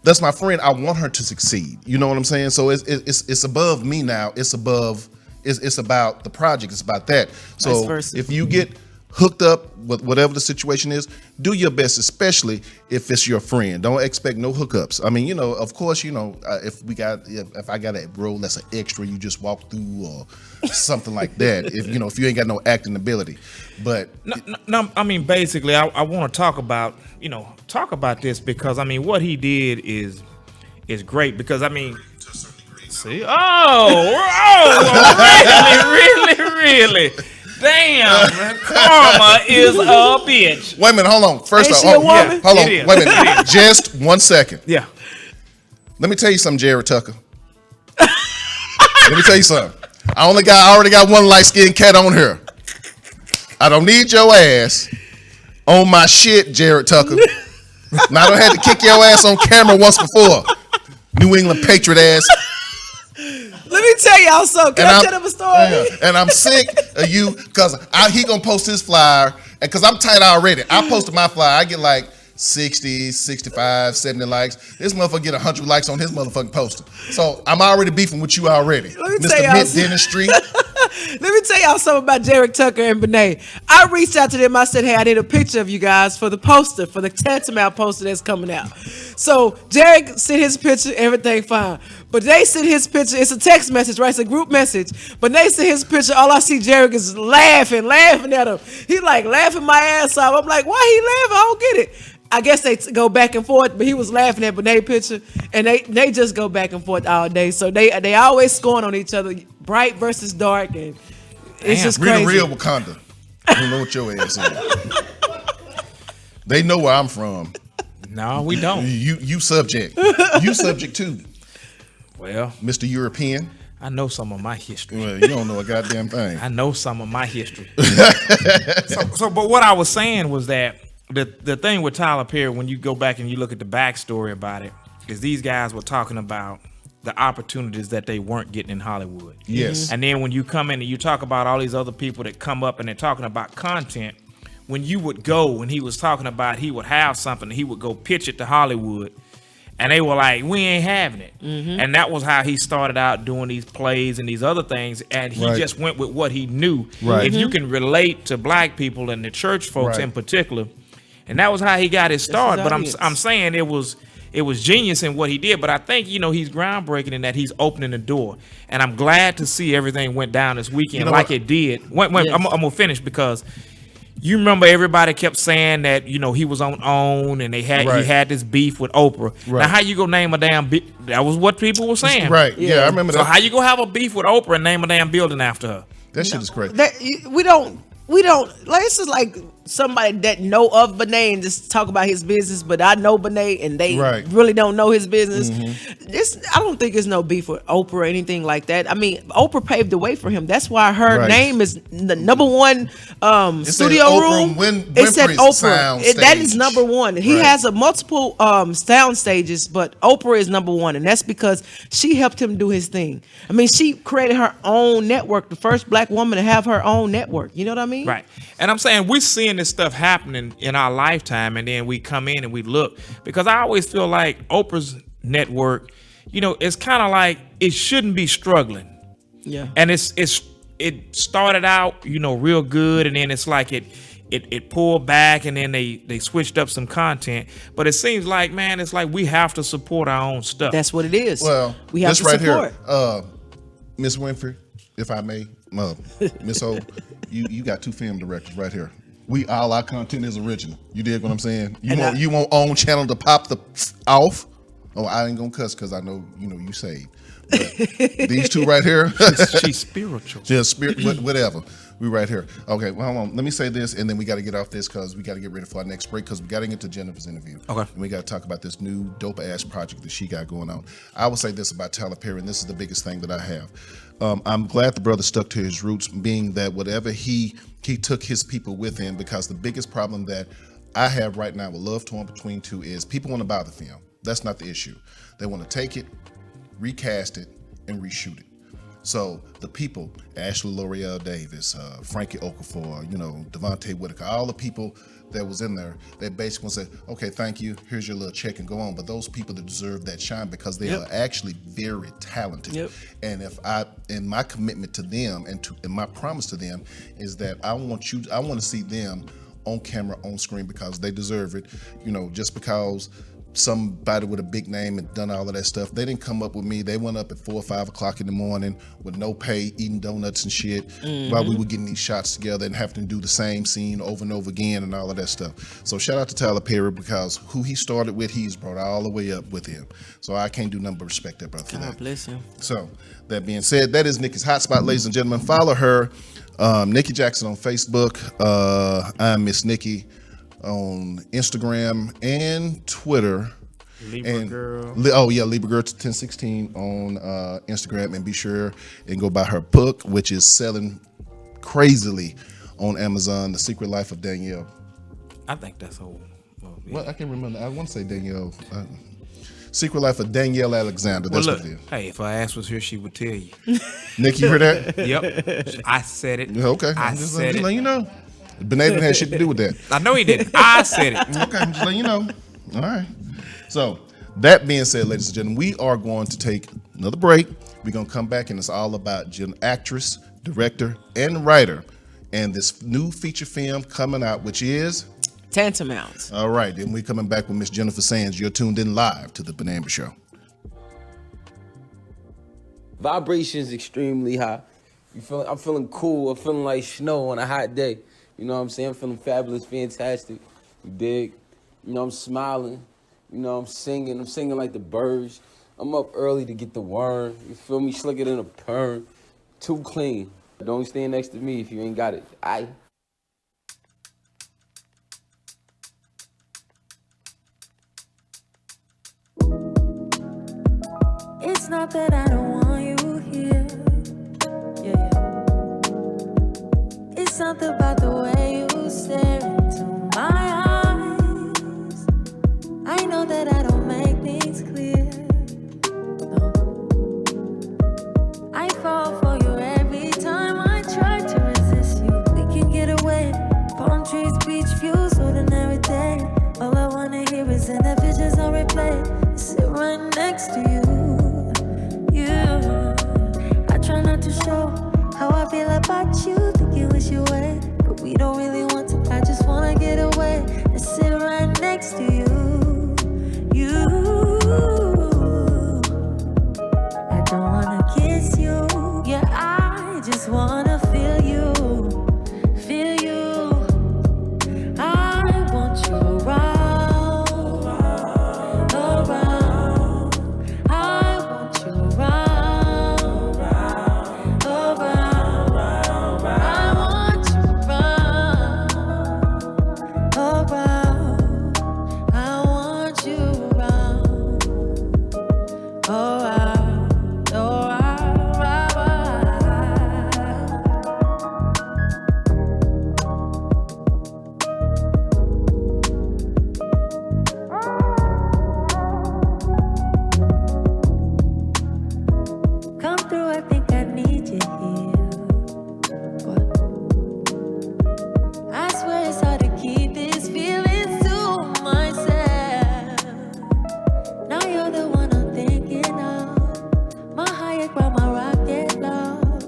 that's my friend. I want her to succeed. You know what I'm saying? So it's above me now. It's about the project. It's about that. So if you get hooked up with whatever the situation is, do your best, especially if it's your friend. Don't expect no hookups. I mean, of course, if I got a role that's an extra, you just walk through or something like that. If you ain't got no acting ability, but no, I mean, basically, I want to talk about this, because I mean, what he did is great, because I mean, see, really. Damn, karma is a bitch. Wait a minute, hold on. First off, hold on. Wait a minute. Just 1 second. Yeah. Let me tell you something, Jared Tucker. Let me tell you something. I already got one light-skinned cat on here. I don't need your ass on my shit, Jared Tucker. Now I don't have to kick your ass on camera once before. New England Patriot ass. Let me tell y'all something. Can I tell them a story? Yeah. And I'm sick of you, because he gonna post his flyer, and because I'm tight already. I posted my flyer. I get like 60, 65, 70 likes. This motherfucker get 100 likes on his motherfucking poster. So I'm already beefing with you already. Let me tell y'all Mr. Mint Dentistry. Let me tell y'all something about Jarek Tucker and Benet. I reached out to them. I said, hey, I need a picture of you guys for the poster, for the Tantamount poster that's coming out. So Jarek sent his picture, everything fine. But they sent his picture, it's a text message, right? It's a group message. But they sent his picture, all I see Jarek is laughing at him. He like laughing my ass off. I'm like, why he laughing? I don't get it. I guess they go back and forth, but he was laughing at Benet picture, and they just go back and forth all day. So they always scoring on each other, bright versus dark, and it's just crazy. Real Wakanda. I don't know what your ass is. They know where I'm from. No, we don't. You subject. You subject too. Well, Mr. European. I know some of my history. Well, you don't know a goddamn thing. I know some of my history. But what I was saying was that the thing with Tyler Perry, when you go back and you look at the backstory about it, is these guys were talking about the opportunities that they weren't getting in Hollywood. Yes. And then when you come in and you talk about all these other people that come up and they're talking about content, when you would go, when he was talking about he would have something, he would go pitch it to Hollywood, and they were like, we ain't having it. And that was how he started out doing these plays and these other things, and he just went with what he knew. If you can relate to black people and the church folks in particular, and that was how he got his start. But I'm saying it was genius in what he did. But I think, he's groundbreaking in that he's opening the door. And I'm glad to see everything went down this weekend it did. Wait, I'm going to finish because you remember everybody kept saying that, he was on OWN and he had this beef with Oprah. Now, how you gonna name a damn that was what people were saying. Right. Yeah, I remember that. So how you gonna have a beef with Oprah and name a damn building after her? That shit is crazy. We don't like, this is like somebody that know of Benet and just talk about his business, but I know Benet and they really don't know his business. I don't think it's no beef with Oprah or anything like that. I mean, Oprah paved the way for him. That's why her name is the number one studio room. It said Oprah. That is number one. He has a multiple sound stages, but Oprah is number one, and that's because she helped him do his thing. I mean, she created her own network, the first black woman to have her own network. You know what I mean? Right. And I'm saying we're seeing this stuff happening in our lifetime, and then we come in and we look, because I always feel like Oprah's network, it's kind of like it shouldn't be struggling. Yeah. And it started out, real good, and then it's like it pulled back, and then they switched up some content. But it seems like, man, it's like we have to support our own stuff. That's what it is. Well, we have to support. Here, Miss Winfrey, if I may, Miss O, you got two film directors right here. All our content is original. You dig what I'm saying? You want own channel to pop the off? Oh, I ain't gonna cuss because I know you saved. But these two right here, she's spiritual. Just spirit, whatever. We right here. Okay, well, hold on. Let me say this, and then we got to get off this because we got to get ready for our next break because we got to get to Jennifer's interview. Okay. And we got to talk about this new dope ass project that she got going on. I will say this about Tyler Perry, and this is the biggest thing that I have. I'm glad the brother stuck to his roots, being that whatever he took his people with him, because the biggest problem that I have right now with Love Torn Between Two is people want to buy the film. That's not the issue. They want to take it, recast it, and reshoot it. So the people, Ashley L'Oreal Davis, Frankie Okafor, Devontae Whitaker, all the people that was in there, they basically say, okay, thank you, here's your little check and go on. But those people that deserve that shine because they are actually very talented. And my commitment to them and my promise to them is that I want to see them on camera, on screen, because they deserve it. Just because somebody with a big name and done all of that stuff, they didn't come up with me. They went up at 4 or 5 o'clock in the morning with no pay, eating donuts and shit while we were getting these shots together and having to do the same scene over and over again and all of that stuff. So shout out to Tyler Perry, because who he started with, he's brought all the way up with him. So I can't do nothing but respect that brother for that. God bless him. So that being said, that is Nikki's Hotspot, ladies and gentlemen. Follow her, Nikki Jackson on Facebook. I'm Miss Nikki on Instagram and Twitter. Libra Girl. Libra Girl 1016 on Instagram, and be sure and go buy her book, which is selling crazily on Amazon, The Secret Life of Danielle. I think that's old. Well, I can't remember. I want to say Danielle. Secret Life of Danielle Alexander. That's what it is. Hey, if her ass was here, she would tell you. Nick, you heard that? Yep. I said it. Okay. I said it. Let you know. Benet didn't have shit to do with that. I know he didn't. I said it. Okay, I'm just letting you know. All right. So, that being said, ladies and gentlemen, we are going to take another break. We're going to come back, and it's all about actress, director, and writer. And this new feature film coming out, which is Tantamount. All right, then we're coming back with Miss Jennifer Sands. You're tuned in live to the Benet Embry Show. Vibration's extremely high. I'm feeling cool. I'm feeling like snow on a hot day. You know what I'm saying? I'm feeling fabulous, fantastic. You dig? You know, I'm smiling. You know, I'm singing like the birds. I'm up early to get the worm. You feel me? Slicker than a perm. Too clean. Don't stand next to me if you ain't got it. It's not that I don't want you here. Yeah. It's something about the way you stare into my eyes. I know that I don't make things clear. No. I fall for you every time I try to resist you. We can get away. Palm trees, beach views, ordinary day. All I wanna hear is in the visions on replay. Sit right next to you. I try not to show how I feel about you. Think you wish you away, but we don't really want to. I just wanna get away and sit right next to you. I don't wanna kiss you. Yeah, I just wanna feel you. Feel you. I want you around, around. I want you around, around. I want you around, around. I want you around, around, come through, I think I need you here. What? I swear it's hard to keep these feelings to myself. Now you're the one I'm thinking of. My higher ground, my rocket love.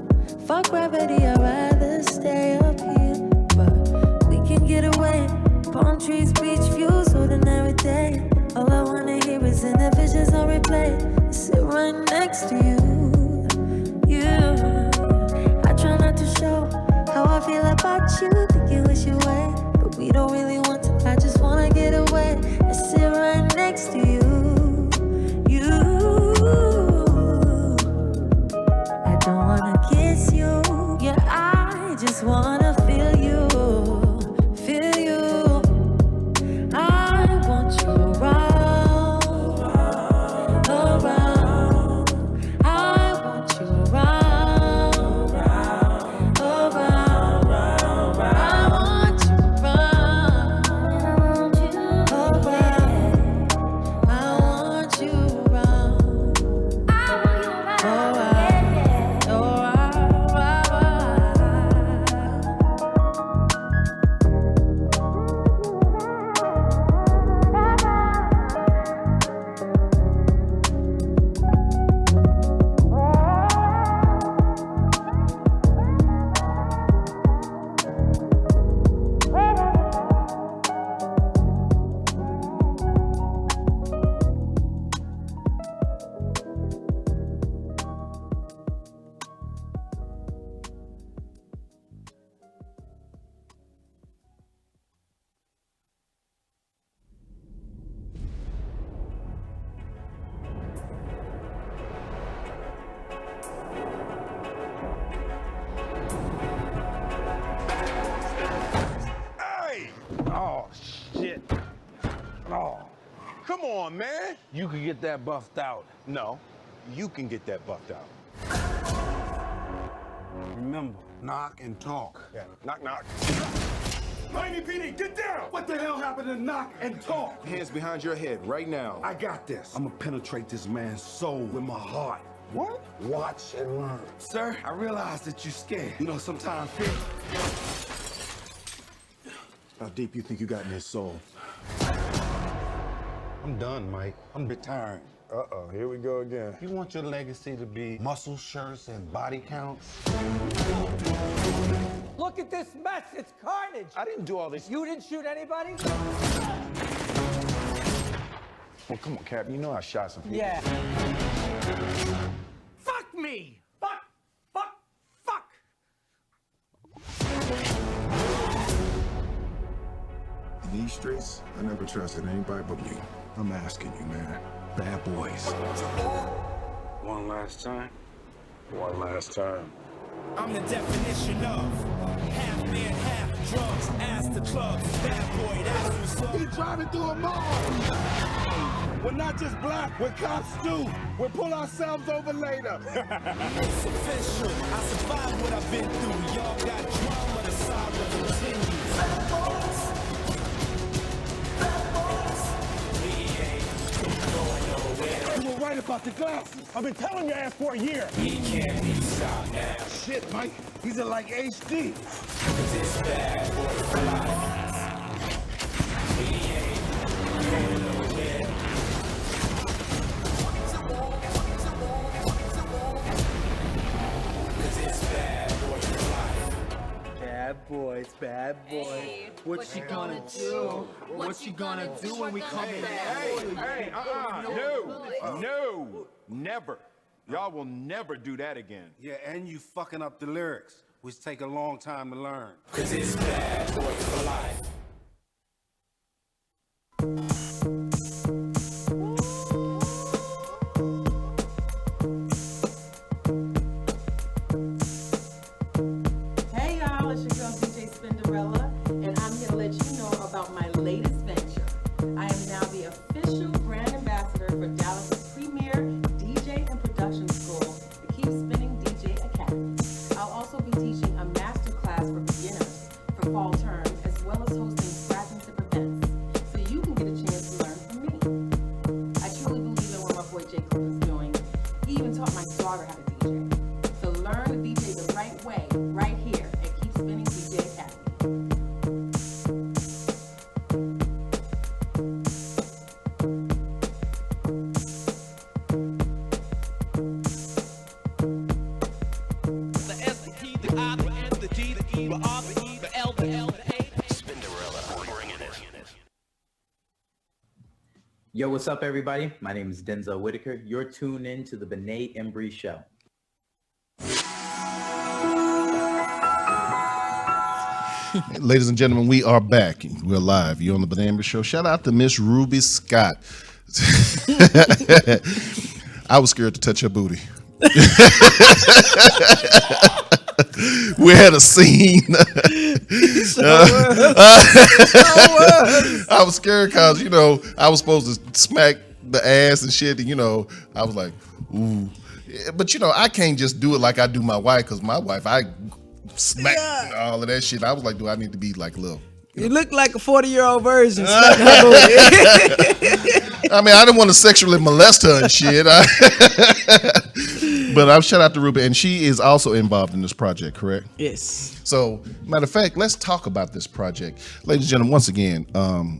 Fuck gravity, I'd rather stay up here. But we can get away. Palm trees, beach views, ordinary day. All I wanna hear is in the visions on replay. Sit right next to you. I try not to show how I feel about you. Think you wish you away, but we don't really want to. I just wanna get away and sit right next to you. I don't wanna kiss you. Yeah, I just wanna feel you. Feel you. I want you around, around. I want you around, around. I want you around, around. I want you around, Oh, shit. Oh. Come on, man. You can get that buffed out. No, you can get that buffed out. Remember, knock and talk. Yeah, knock, knock. Mighty PD, get down! What the hell happened to knock and talk? Hands behind your head right now. I got this. I'm gonna penetrate this man's soul with my heart. What? Watch and learn. Sir, I realize that you're scared. You know, sometimes fear. How deep you think you got in his soul? I'm done, Mike. I'm retiring. Uh-oh, here we go again. You want your legacy to be muscle shirts and body counts? Look at this mess, it's carnage. I didn't do all this. You didn't shoot anybody? Well, come on, Cap, you know I shot some people. Yeah. Fuck me! Fuck! In these streets, I never trusted anybody but you. I'm asking you, man. Bad boys. One last time. One last time. I'm the definition of half man, half drugs, ass to clubs, bad boy, that's what's up. He trying to do them all. We're not just black, we're cops too. We'll pull ourselves over later. It's official. I survived what I've been through. Y'all got drama, the saga continues. We ain't going nowhere. You were right about the glasses. I've been telling your ass for a year. We can't be stopped now. Shit, Mike. These are like HD. Cause it's bad boy for life. We ain't going nowhere. Cause it's bad boy for life. Bad boys, bad boys. Hey, what you gonna do? What you gonna do when we come in? No, never. Y'all will never do that again. Yeah, and you fucking up the lyrics, which take a long time to learn. Cause it's bad boy for life. Hey y'all, it's your girl DJ Spinderella, and I'm here to let you know about my latest venture. I am now the official brand ambassador for Dallas's premier DJ and production school, the Keep Spinning DJ Academy. I'll also be teaching a master class for beginners for fall term, as well as hosting scratch and sip events, so you can get a chance to learn from me. I truly believe in what my boy Jay Cliff is doing. He even taught my daughter how to DJ. So learn to DJ the right way, right here at Keep Spinning DJ Academy. The S, the T, the I, the N, the G, the E, the R, the E, the L, the L, the A. Spinderella, bringing it. Yo, what's up, everybody? My name is Denzel Whitaker. You're tuned in to the Benet Embry Show. Ladies and gentlemen, we are back. We're live. You're on the Benet Embry Show. Shout out to Miss Ruby Scott. I was scared to touch her booty. We had a scene. I was scared because, I was supposed to smack the ass and shit. And, I was like, ooh. But, I can't just do it like I do my wife, because my wife, I smack all of that shit. I was like, do I need to be like a little? You look like a 40-year-old version. I mean, I didn't want to sexually molest her and shit. But I've shout out to Ruby, and she is also involved in this project, correct? Yes. So, matter of fact, let's talk about this project. Ladies and gentlemen, once again,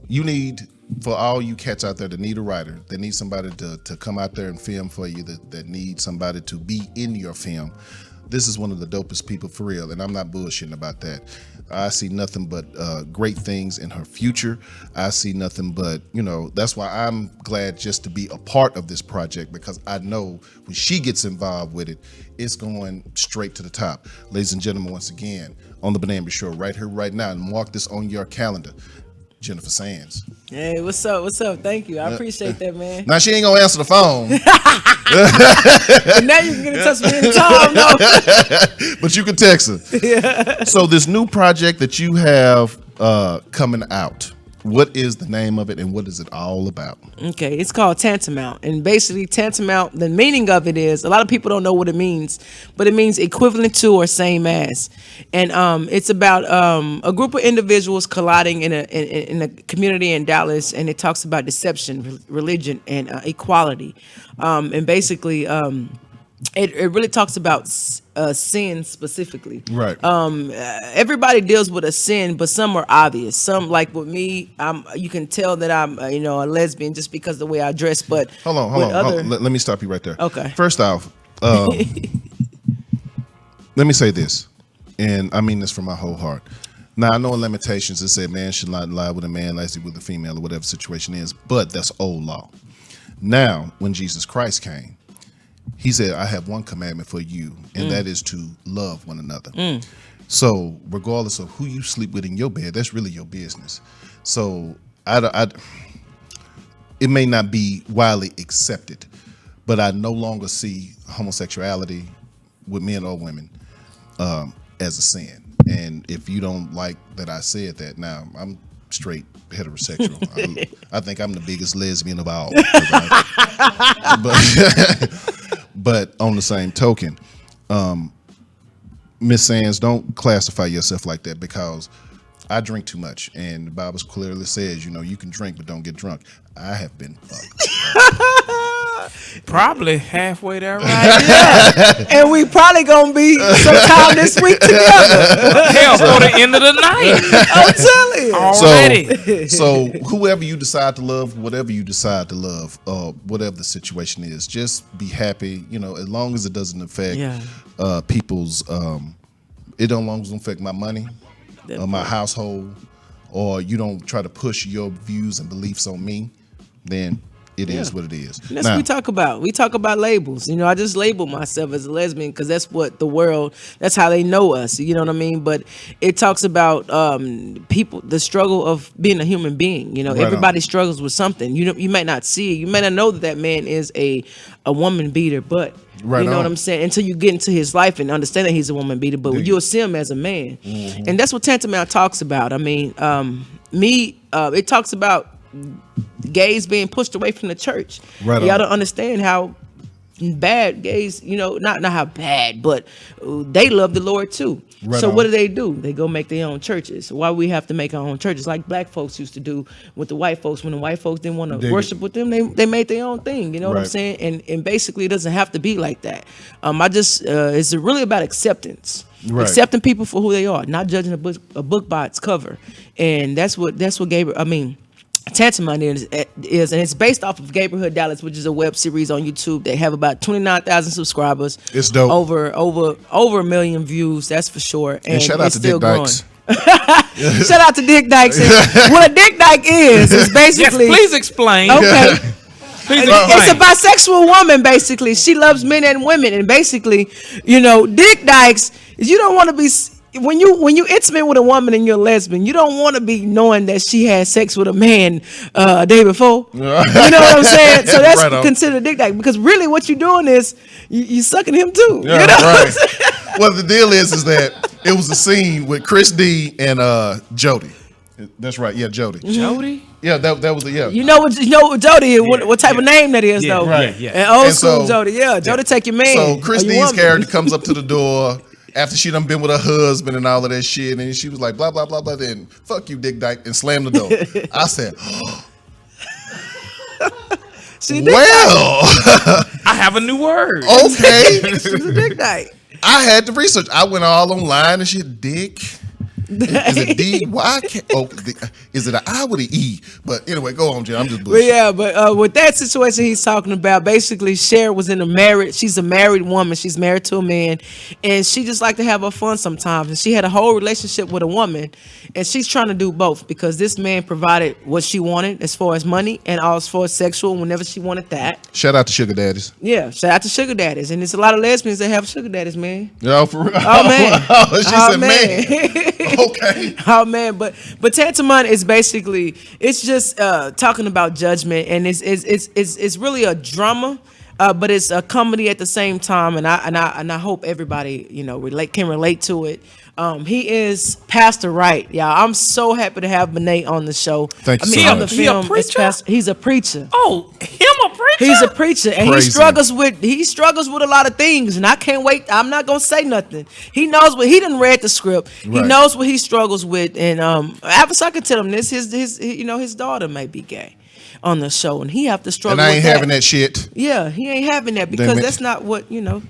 you need, for all you cats out there that need a writer, that need somebody to come out there and film for you, that need somebody to be in your film, this is one of the dopest people for real, and I'm not bullshitting about that. I see nothing but great things in her future. I see nothing but, that's why I'm glad just to be a part of this project, because I know when she gets involved with it, it's going straight to the top. Ladies and gentlemen, once again, on the Benet Embry Show, right here, right now, and mark this on your calendar, Jennifer Sands. Hey, what's up? What's up? Thank you. I appreciate that, man. Now, she ain't going to answer the phone. But now you can get in touch with me anytime, no. But you can text her. Yeah. So this new project that you have coming out, what is the name of it and what is it all about? Okay, it's called Tantamount. And basically, Tantamount, the meaning of it is, a lot of people don't know what it means, but it means equivalent to or same as. And it's about a group of individuals colliding in a community in Dallas, and it talks about deception, religion, and equality. And basically, it really talks about sin specifically. Right. Everybody deals with a sin, but some are obvious. Some, like with me, you can tell that I'm a lesbian just because of the way I dress. But hold on. Let me stop you right there. Okay. First off, let me say this, and I mean this from my whole heart. Now, I know in Lamentations it said man should not lie with a man, lie with a female, or whatever the situation is, but that's old law. Now, when Jesus Christ came, he said, I have one commandment for you, and that is to love one another. So regardless of who you sleep with in your bed, that's really your business. So it may not be widely accepted, but I no longer see homosexuality with men or women as a sin. And if you don't like that I said that, now I'm straight heterosexual. I think I'm the biggest lesbian of all. But on the same token, Miss Sands, don't classify yourself like that, because I drink too much, and the Bible clearly says, you can drink but don't get drunk. I have been fucked. Probably halfway there, right? Yeah. And we probably gonna be sometime this week together. Hell, for the end of the night. I'm telling you. Already. So whoever you decide to love, whatever you decide to love, whatever the situation is, just be happy. As long as it doesn't affect people's. It don't long as it don't affect my money, my household, or you don't try to push your views and beliefs on me, then it is what it is. And that's what we talk about. We talk about labels. I just label myself as a lesbian because that's what that's how they know us. You know what I mean? But it talks about people, the struggle of being a human being. Everybody struggles with something. You might not see it. You may not know that man is a woman beater, but you know what I'm saying? Until you get into his life and understand that he's a woman beater, but you'll see him as a man. Mm-hmm. And that's what Tantamount talks about. I mean, it talks about gays being pushed away from the church. Y'all don't understand how bad gays, not how bad, but they love the Lord too. What do? They go make their own churches. Why we have to make our own churches like black folks used to do with the white folks? When the white folks didn't want to worship with them, they made their own thing. You know what I'm saying? And basically it doesn't have to be like that. It's really about acceptance. Accepting people for who they are, not judging a book by its cover. And that's what Gabriel, Tantamount is, and it's based off of Gabriel Dallas, which is a web series on YouTube. They have about 29,000 subscribers. It's dope. Over 1 million views, that's for sure. And shout out to Dick Dykes. Shout out to Dick Dykes. What a Dick Dyke is basically. Yes, please explain. Okay. It's a bisexual woman, basically. She loves men and women, and basically, Dick Dykes is you don't want to be. When you intimate with a woman and you're a lesbian, you don't want to be knowing that she had sex with a man a day before. You know what I'm saying? So that's considered dick dyke, because really what you're doing is you sucking him too. Yeah, right. Well, the deal is that it was a scene with Chris D and Jody. That's right. Yeah, Jody. Jody? Yeah, that was the You know what Jody is, what type of name that is though. Right. Yeah. And old school Jody. Yeah, Jody take your man. So Chris D's character comes up to the door after she done been with her husband and all of that shit, and she was like, blah, blah, blah, blah, then fuck you, Dick Dyke, and slammed the door. I said, I have a new word. Okay. She's a Dick Dyke. I had to research. I went all online and shit, Dick. Is it D-Y? Is it an I with an E? But anyway, go on, Jay. I'm just bullshit. But with that situation he's talking about, basically Cher was in a marriage. She's a married woman. She's married to a man, and she just like to have her fun sometimes. And she had a whole relationship with a woman, and she's trying to do both because this man provided what she wanted as far as money and as far as sexual whenever she wanted that. Shout out to sugar daddies. Yeah, shout out to sugar daddies, and there's a lot of lesbians that have sugar daddies, man. Yeah, for real. Oh man, she said man. Okay. Oh man, but Tantamount is basically it's just talking about judgment, and it's really a drama, but it's a comedy at the same time, and I hope everybody can relate to it. He is Pastor Wright, y'all. I'm so happy to have Benet on the show. Thank you so much. The film, he's a preacher. Oh, him a preacher? He's a preacher, and he struggles with a lot of things, and I can't wait. I'm not gonna say nothing. He knows what he didn't read the script. He knows what he struggles with, and I can tell him this. His daughter may be gay. on the show, and he have to struggle. And I ain't with having that shit. Yeah, he ain't having that because that's not what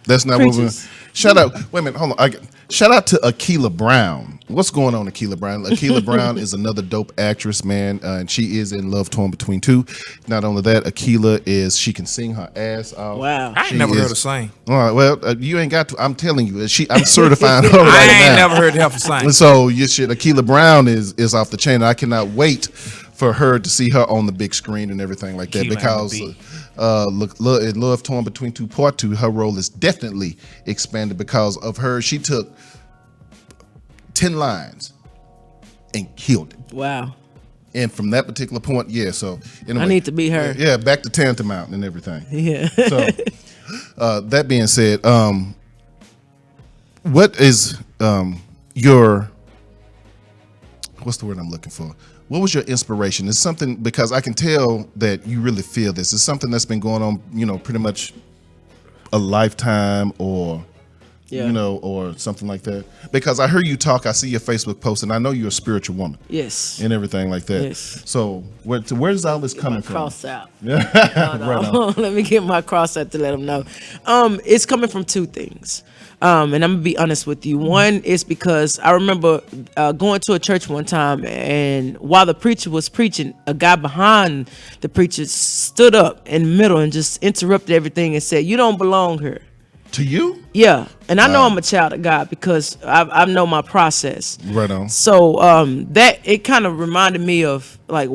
That's not what we. Shout out. Wait a minute. Hold on. Shout out to Akila Brown. What's going on, Akila Brown? Akila Brown is another dope actress, man, and she is in Love Torn Between Two. Not only that, Akila she can sing her ass off. Wow. I ain't never heard her sing. All right, well, you ain't got to. I'm telling you, I'm certifying her right I ain't now. never heard her sing. And so you should. Akila Brown is off the chain. I cannot wait for her to see her on the big screen and everything like that, because in Love Torn Between Two Part 2, her role is definitely expanded because of her. She took 10 lines and killed it. Wow. And from that particular point, so anyway, I need to be her. Yeah, back to Tantamount and everything. Yeah. So that being said, what is your, what's the word I'm looking for? What was your inspiration? It's something, because I can tell that you really feel this. It's something that's been going on, pretty much a lifetime or or something like that. Because I heard you talk, I see your Facebook post, and I know you're a spiritual woman. Yes. And everything like that. Yes. So where's all this coming from? Cross out. Right on. Let me get my cross out to let them know. It's coming from two things. And I'm gonna be honest with you. One is because I remember going to a church one time, and while the preacher was preaching, a guy behind the preacher stood up in the middle and just interrupted everything and said, "You don't belong here." To you? Yeah. And I know I'm a child of God because I know my process. Right on. So that it kind of reminded me of, like,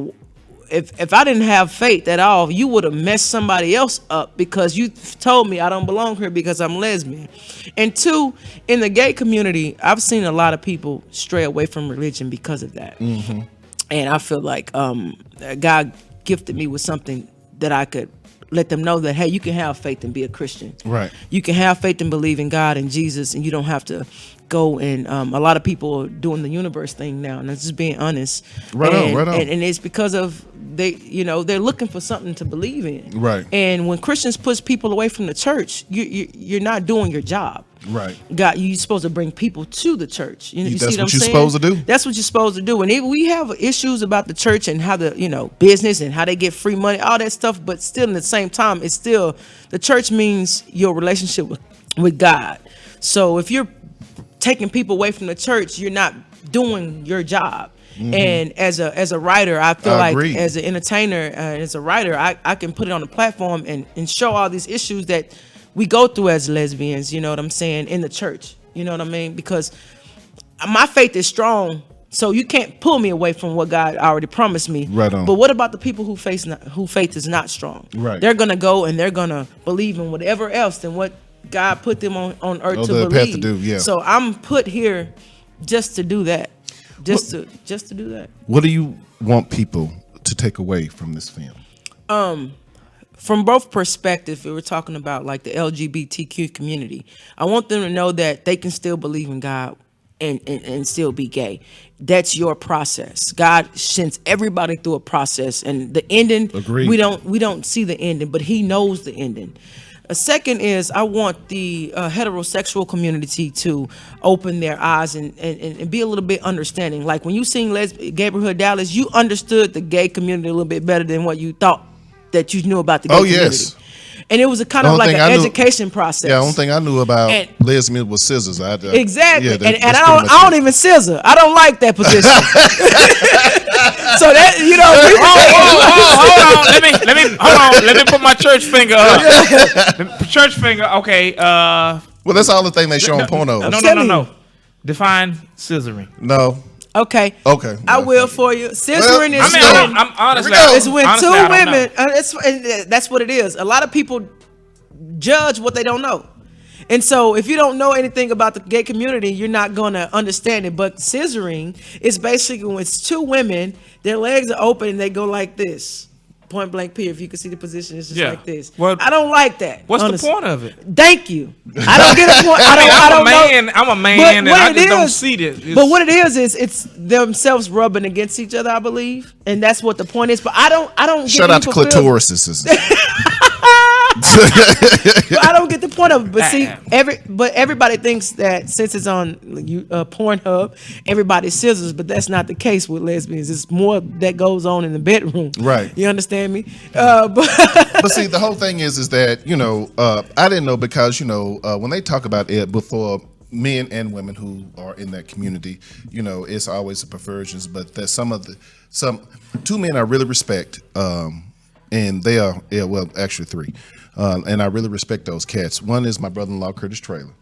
if I didn't have faith at all, you would have messed somebody else up because you told me I don't belong here because I'm lesbian. And two, in the gay community, I've seen a lot of people stray away from religion because of that. Mm-hmm. And I feel like God gifted me with something that I could let them know that, hey, you can have faith and be a Christian. Right. You can have faith and believe in God and Jesus, and you don't have to go and a lot of people are doing the universe thing now, and that's just being honest. Right on. And it's because of they're looking for something to believe in. Right. And when Christians push people away from the church, you're not doing your job. Right. God, you're supposed to bring people to the church. You That's see what I'm you're saying? supposed to do. That's what you're supposed to do. And we have issues about the church and how the business and how they get free money, all that stuff. But still, at the same time, it's still the church means your relationship with God. So if you're taking people away from the church, you're not doing your job. Mm-hmm. And as a writer, I feel like agree. As an entertainer, as a writer, I can put it on the platform and show all these issues that we go through as lesbians, you know what I'm saying, in the church. You know what I mean? Because my faith is strong, so you can't pull me away from what God already promised me. Right on. But what about the people who faith is not strong? Right. They're gonna go and they're gonna believe in whatever else than what God put them on earth to they believe. have to do, yeah. So I'm put here just to do that. Just to do that. What do you want people to take away from this film? From both perspectives, we were talking about like the LGBTQ community. I want them to know that they can still believe in God and still be gay. That's your process. God sends everybody through a process, and the ending, Agreed. we don't see the ending, but He knows the ending. A second is I want the heterosexual community to open their eyes and be a little bit understanding. Like when you sing Gabriel Dallas, you understood the gay community a little bit better than what you thought that you knew about the gay community. Yes. And it was a kind of like an education process. Yeah, the only thing I knew about lesbians was scissors. Exactly. Yeah, and I don't even scissor. I don't like that position. So that, hold on. Let me put my church finger up. Church finger. Okay. Well, that's all the thing they show on porno. No. Define scissoring. No. Okay. I will for you. Scissoring is I'm honestly. It's when two women. That's what it is. A lot of people judge what they don't know, and so if you don't know anything about the gay community, you're not gonna understand it. But scissoring is basically when it's two women, their legs are open and they go like this. Point blank period. If you can see the position, it's just like this. Well, I don't like that. What's the point of it? Thank you. I don't get a point. I don't know. I'm a man, and I just don't see this. But what it is it's themselves rubbing against each other, I believe, and that's what the point is. But I don't. Shout out to clitorises. But I don't get the point of it. But see, everybody thinks that since it's on Pornhub, everybody's scissors, but that's not the case with lesbians. It's more that goes on in the bedroom. Right. You understand me? But see, the whole thing is that I didn't know because when they talk about it before. Men and women who are in that community, it's always the perversions. But there's some two men I really respect, and they are actually three, and I really respect those cats. One is my brother-in-law Curtis Traylor.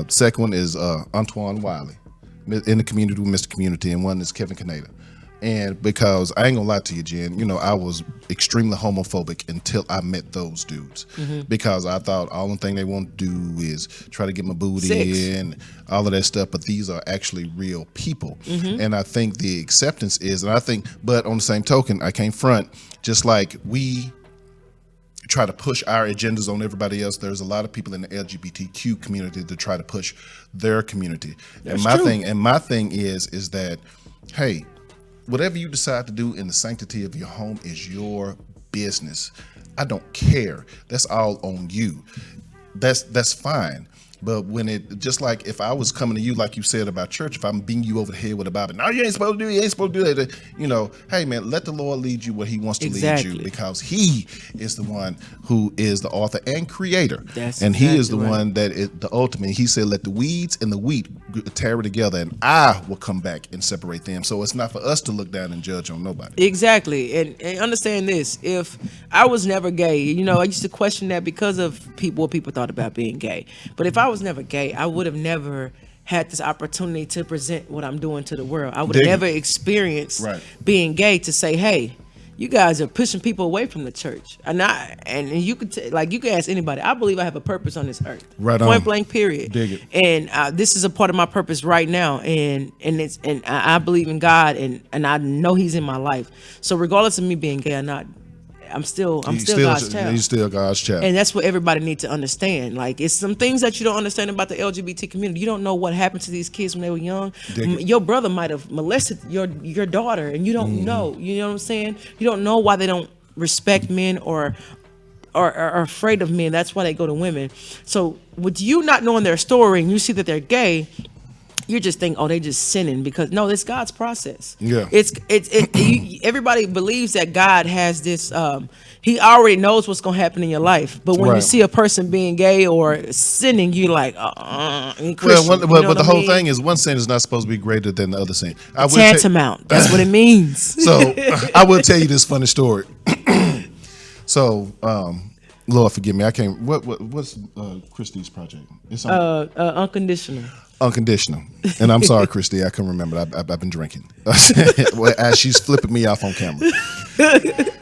Second one is Antoine Wiley, in the community with Mr. Community, and one is Kevin Canada. And because I ain't gonna lie to you, Jen, I was extremely homophobic until I met those dudes. Because I thought all the thing they want to do is try to get my booty and all of that stuff. But these are actually real people. And I think the acceptance is, but on the same token, I can't front, just like we try to push our agendas on everybody else. There's a lot of people in the LGBTQ community that try to push their community. That's and my thing is that, hey, whatever you decide to do in the sanctity of your home is your business. I don't care. That's all on you. That's fine. But when it, just like if I was coming to you, like you said about church, if I'm beating you over the head with a Bible, no, you ain't supposed to do it, you ain't supposed to do that. Hey man, let the Lord lead you where he wants to lead you, because he is the one who is the author and creator. He is the one that is the ultimate. He said, let the weeds and the wheat tarry together and I will come back and separate them. So it's not for us to look down and judge on nobody. Exactly. And understand this, if I was never gay, I used to question that because of what people thought about being gay. But if I was never gay, I would have never had this opportunity to present what I'm doing to the world. I would have never experienced being gay to say, hey, you guys are pushing people away from the church. And you could you can ask anybody. I believe I have a purpose on this earth. Right Point on. blank, period. Dig it. And this is a part of my purpose right now. And I believe in God and I know he's in my life. So regardless of me being gay or not, I'm still God's child. He's still God's child. And that's what everybody needs to understand. Like, it's some things that you don't understand about the LGBT community. You don't know what happened to these kids when they were young. Your brother might have molested your daughter, and you don't know. You know what I'm saying? You don't know why they don't respect men or are afraid of men. That's why they go to women. So with you not knowing their story and you see that they're gay, you just think, oh, they just sinning, because no, it's God's process. Yeah, everybody believes that God has this. He already knows what's gonna happen in your life, but when you see a person being gay or sinning, you like, but the whole thing is one sin is not supposed to be greater than the other sin. Tantamount. That's what it means. So I will tell you this funny story. So, Lord forgive me, I can't. What's Christy's project? It's Unconditional. Unconditional. And I'm sorry, Christy, I can't remember. I've been drinking. As she's flipping me off on camera.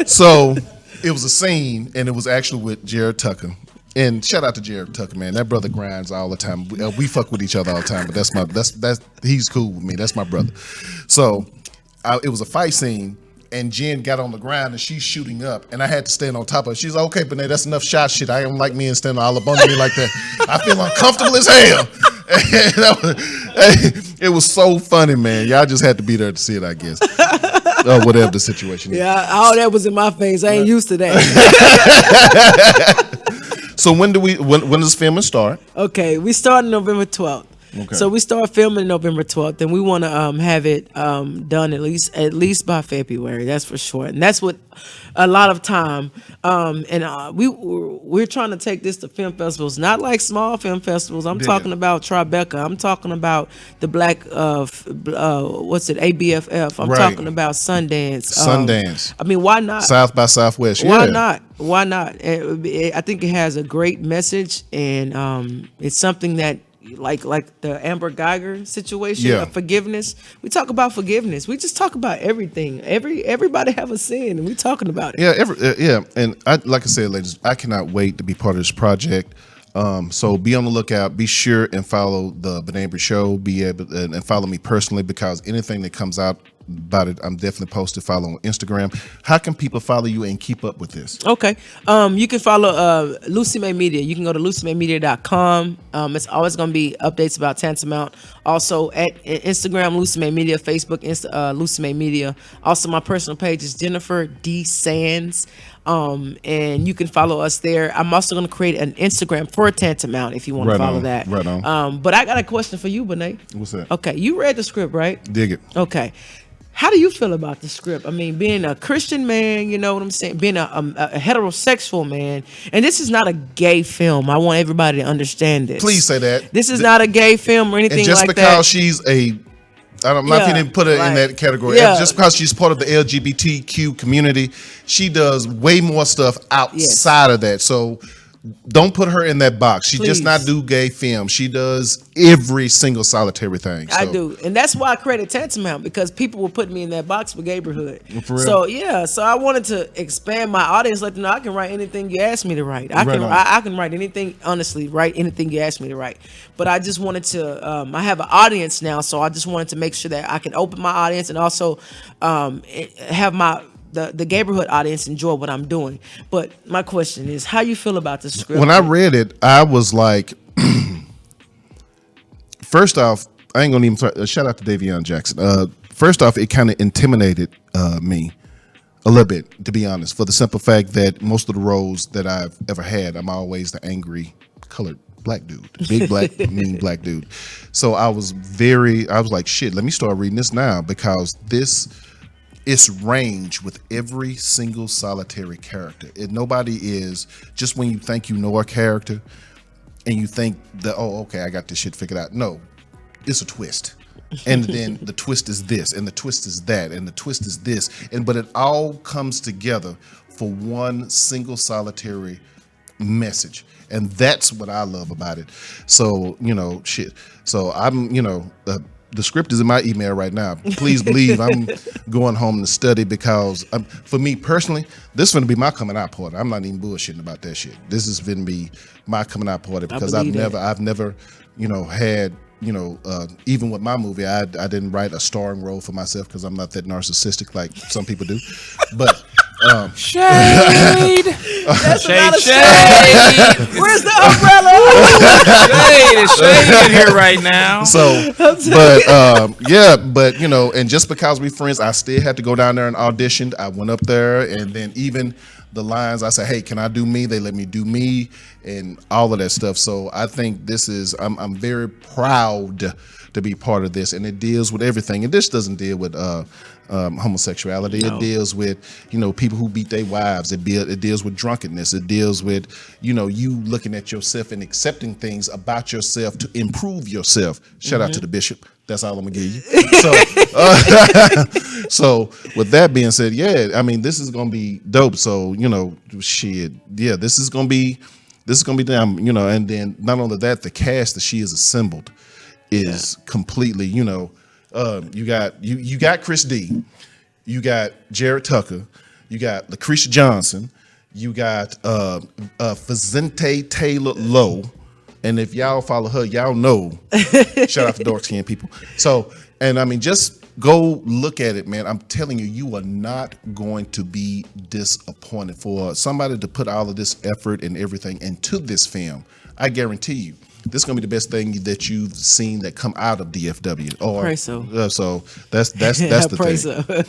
So it was a scene, and it was actually with Jared Tucker. And shout out to Jared Tucker, man. That brother grinds all the time. We fuck with each other all the time, but he's cool with me. That's my brother. So it was a fight scene. And Jen got on the ground and she's shooting up, and I had to stand on top of her. She's like, okay, Benet, that's enough shot shit. I don't like men standing all up under me like that. I feel uncomfortable as hell. It was so funny, man. Y'all just had to be there to see it, I guess. Or whatever the situation is. Yeah, all that was in my face. I ain't used to that. So when does filming start? Okay, we start November 12th. Okay. So we start filming November 12th, and we want to have it done at least by February. That's for sure, and that's what a lot of time. We're trying to take this to film festivals, not like small film festivals. I'm talking about Tribeca. I'm talking about the Black ABFF. I'm talking about Sundance. I mean, why not? South by Southwest. Why not? Why not? I think it has a great message, and it's something that. Like the Amber Geiger situation of forgiveness. We talk about forgiveness. We just talk about everything. Everybody have a sin, and we talking about it. Yeah. And like I said, ladies, I cannot wait to be part of this project. So be on the lookout. Be sure and follow the Benet Embry Show. And follow me personally, because anything that comes out about it, I'm definitely posted. Follow on Instagram. How can people follow you and keep up with this? Okay. You can follow Lucy May Media. You can go to lucymaymedia.com. It's always going to be updates about Tantamount. Also at Instagram, Lucy May Media. Facebook, Lucy May Media. Also, my personal page is Jennifer D. Sands. And you can follow us there. I'm also going to create an Instagram for Tantamount if you want to follow that. Right on. But I got a question for you, Benet. What's that? Okay, you read the script, right? Dig it. Okay. How do you feel about the script? I mean, being a Christian man, you know what I'm saying? Being a heterosexual man. And this is not a gay film. I want everybody to understand this. Please say that. This is not a gay film or anything and just like that. because she's I don't know if you didn't put her in that category. Yeah. Just because she's part of the LGBTQ community, she does way more stuff outside of that. So don't put her in that box. She just not do gay film. She does every single solitary thing. So. I do. And that's why I created Tantamount, because people were putting me in that box for Gayborhood. For real? So I wanted to expand my audience, let them know I can write anything you ask me to write. I can write anything, honestly, write anything you ask me to write. But I just wanted to, I have an audience now, so I just wanted to make sure that I can open my audience and also have the Gayborhood audience enjoy what I'm doing. But my question is, how you feel about the script? When I read it, I was like, first off, I ain't gonna even shout out to Davion Jackson. First off, it kind of intimidated me a little bit, to be honest, for the simple fact that most of the roles that I've ever had, I'm always the angry colored black dude, big black mean black dude. So I was like, shit, let me start reading this now, because it's range with every single solitary character. Nobody is just when you think you know a character and you think that, oh, okay, I got this shit figured out. No, it's a twist. And then the twist is this, and the twist is that, and the twist is this. But it all comes together for one single solitary message. And that's what I love about it. So, shit. So I'm, the script is in my email right now. Please believe I'm going home to study, because for me personally, this is going to be my coming out party. I'm not even bullshitting about that shit. This is going to be my coming out party, because I've never, had, even with my movie, I didn't write a starring role for myself, because I'm not that narcissistic like some people do. But shade. That's shade. Where's the umbrella? Shade in here right now. So, but and just because we friends, I still had to go down there and audition. I went up there, and then even the lines, I said, hey, can I do me? They let me do me, and all of that stuff. So I think this is, I'm very proud to be part of this, and it deals with everything. And this doesn't deal with homosexuality. No. It deals with people who beat their wives. It deals with drunkenness. It deals with you looking at yourself and accepting things about yourself to improve yourself. Shout out to the bishop. That's all I'm gonna give you. So, so with that being said, I mean, this is gonna be dope. So shit, this is gonna be damn. And then not only that, the cast that she has assembled is completely, you got Chris D, you got Jared Tucker, you got Lucretia Johnson, you got Vicente Taylor Lowe, and if y'all follow her, y'all know. Shout out to dark skinned people. So, and I mean, just go look at it, man. I'm telling you, you are not going to be disappointed. For somebody to put all of this effort and everything into this film, I guarantee you, this is gonna be the best thing that you've seen that come out of DFW. Or pray so. So that's the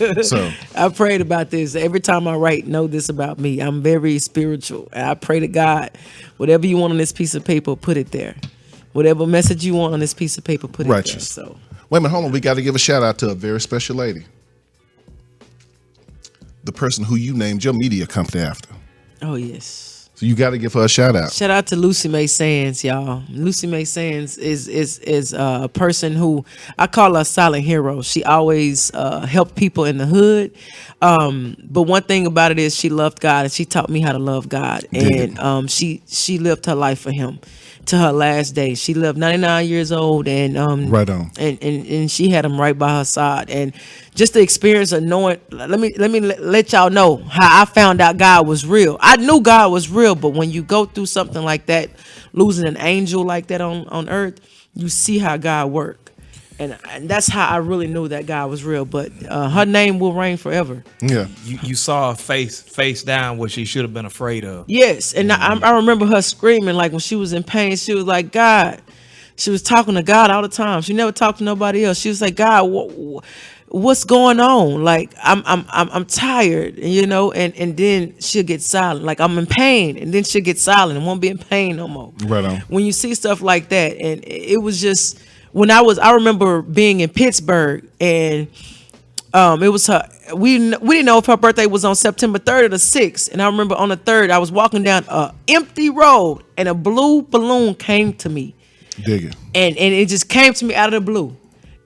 thing. So I prayed about this. Every time I write, know this about me. I'm very spiritual, and I pray to God, whatever you want on this piece of paper, put it there. Whatever message you want on this piece of paper, put it there. So wait a minute, hold on. We got to give a shout out to a very special lady, the person who you named your media company after. Oh yes. So you got to give her a shout out. Shout out to Lucy Mae Sands, y'all. Lucy Mae Sands is a person who I call her a silent hero. She always helped people in the hood. But one thing about it is she loved God, and she taught me how to love God. And she lived her life for Him to her last day. She lived 99 years old, and right on. And she had Him right by her side. And just the experience of knowing, let me let y'all know how I found out God was real. I knew God was real, but when you go through something like that, losing an angel like that on earth, you see how God worked. And that's how I really knew that God was real. But her name will reign forever. Yeah, you saw her face down, what she should have been afraid of. Yes, and I remember her screaming, like when she was in pain. She was like, God. She was talking to God all the time. She never talked to nobody else. She was like, God, what's going on? Like I'm tired, and then she'll get silent. Like I'm in pain, and then she'll get silent and won't be in pain no more. Right on. When you see stuff like that, and it was just when I remember being in Pittsburgh, and it was her. We didn't know if her birthday was on September 3rd or the 6th, and I remember on the 3rd I was walking down a empty road, and a blue balloon came to me. Dig it. And it just came to me out of the blue.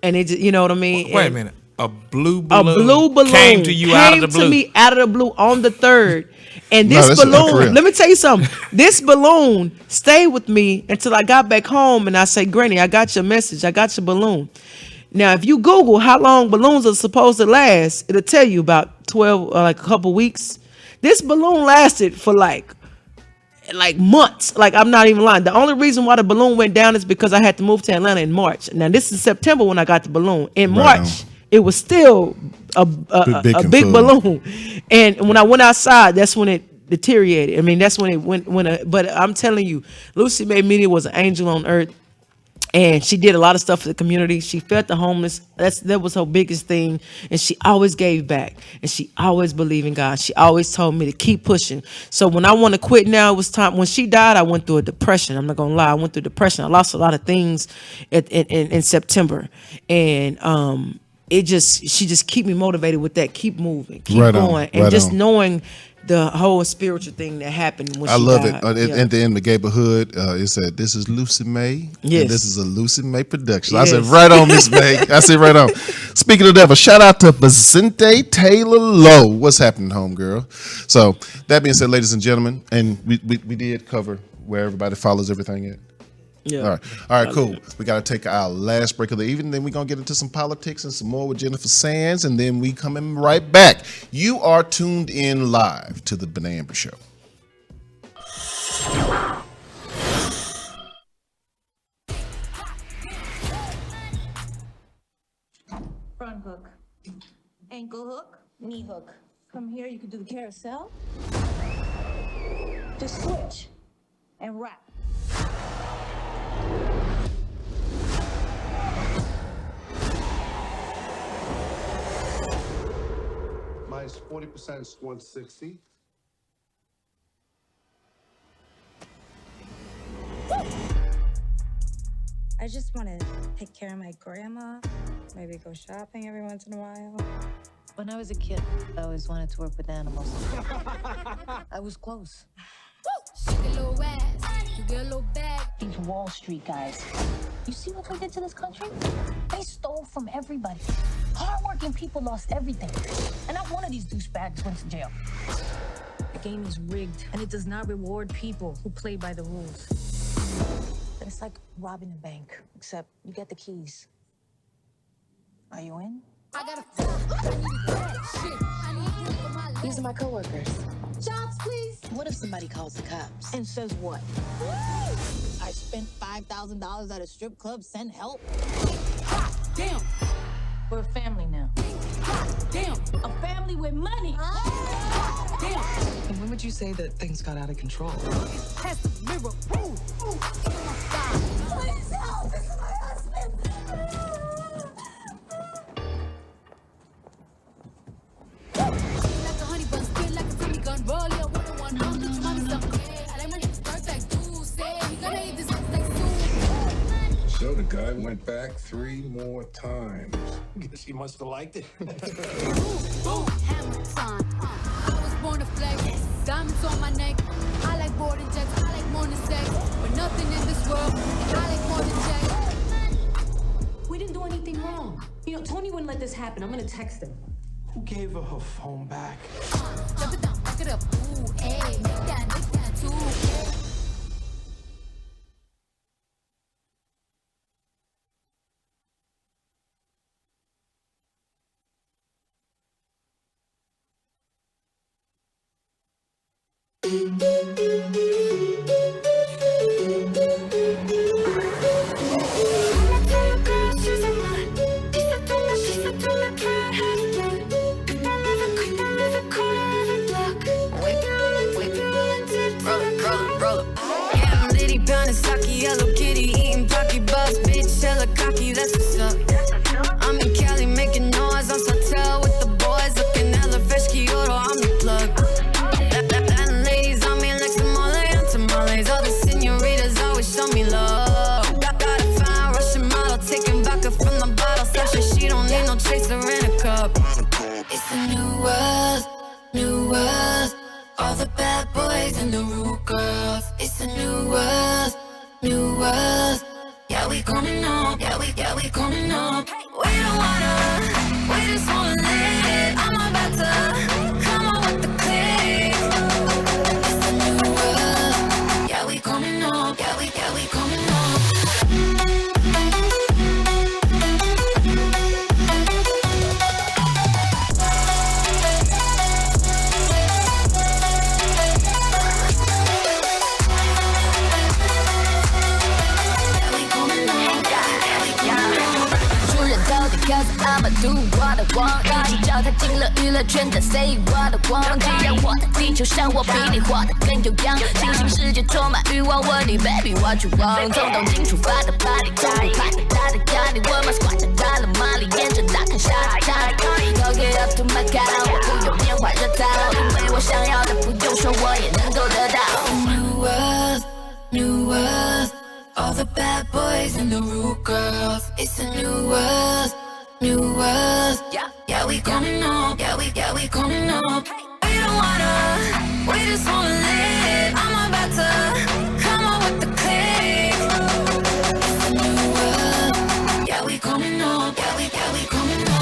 And it just, you know what I mean? Wait a minute. A blue balloon came to you out of the blue. Came to me out of the blue on the 3rd. And this balloon, let me tell you something. This balloon stayed with me until I got back home, and I say, Granny, I got your message. I got your balloon. Now, if you Google how long balloons are supposed to last, it'll tell you about 12, like a couple weeks. This balloon lasted for like months. Like, I'm not even lying. The only reason why the balloon went down is because I had to move to Atlanta in March. Now, this is September when I got the balloon. In March, it was still a big balloon. And when I went outside, that's when it deteriorated. I mean, that's when it went. But I'm telling you, Lucy Mae Media was an angel on earth. And she did a lot of stuff for the community. She fed the homeless. That was her biggest thing. And she always gave back. And she always believed in God. She always told me to keep pushing. So when I want to quit now, it was time. When she died, I went through a depression. I'm not going to lie. I went through depression. I lost a lot of things in September. And she just keep me motivated with that. Keep moving. Keep going. And just knowing the whole spiritual thing that happened when she died. I love it. At the end of Gayborhood, it said, "This is Lucy Mae. Yes. And this is a Lucy Mae production." Yes. I said, right on, Miss Mae. I said, right on. Speaking of devil, shout out to Vicente Taylor Lowe. What's happening, homegirl? So, that being said, ladies and gentlemen, and we did cover where everybody follows everything at. Yeah. All right, cool. We got to take our last break of the evening. Then we're going to get into some politics and some more with Jennifer Sands. And then we coming right back. You are tuned in live to the Benet Embry Show. Front hook, ankle hook, knee hook. From here, you can do the carousel. Just switch and wrap. Minus 40% is 160. I just want to take care of my grandma, maybe go shopping every once in a while. When I was a kid, I always wanted to work with animals. I was close. Shake a little ass, you get a little bag. These Wall Street guys. You see what they did to this country? They stole from everybody. Hardworking people lost everything. And not one of these douchebags went to jail. The game is rigged, and it does not reward people who play by the rules. But it's like robbing a bank, except you get the keys. Are you in? I got a These are my coworkers. jobs, please. What if somebody calls the cops? And says what? I spent $5,000 at a strip club, send help. Damn, we're a family now. Damn, a family with money. Damn. And when would you say that things got out of control? Pass the mirror. Please help, this is my husband. Like a honey bun, spin like a Tommy gun, roll your one-on-one, I'll get your mommy some. I like when you start like you say, you gotta eat this like soon. So the guy went back 3 more times. Guess he must have liked it. Boom, hammer time. I was born to flex, diamonds on my neck. I like boarding jets, I like more than sex. But nothing in this world, I like more than checks. We didn't do anything wrong. You know, Tony wouldn't let this happen. I'm gonna text him. Who gave her phone back? Jump it down, back it up. Ooh, hey, make that too. Yellow kitty eating pocky balls, bitch, hella cocky, that's what's up. I'm in Cali making noise, I'm It's a new world, new world. All the bad boys and the rude girls. It's a new world, new world. Yeah, we coming up, yeah, we coming up. We don't wanna, we just wanna live. I'm about to come on with the click. It's a new world, yeah, we coming up, yeah, we coming up. I'ma do what I want， 一起脚踏进了娱乐圈的 Say what I want， 只要活在地球上，我比你活得更有样。新兴世界充满欲望，问你 Baby what you want？ 从东京出发的 Party， 从不怕太大的压力，问 my squad 在了哪里？沿着大看下来 ，Talk it up to my God， 我不用棉花热套，因为我想要的不用说，我也能够得到。New world, new world, all the bad boys and the rude girls. It's a new world. New world, yeah, we coming up, yeah, we coming up. We don't wanna, we just wanna live. I'm about to come on with the click. It's a new world, yeah, we coming up, yeah, we coming up.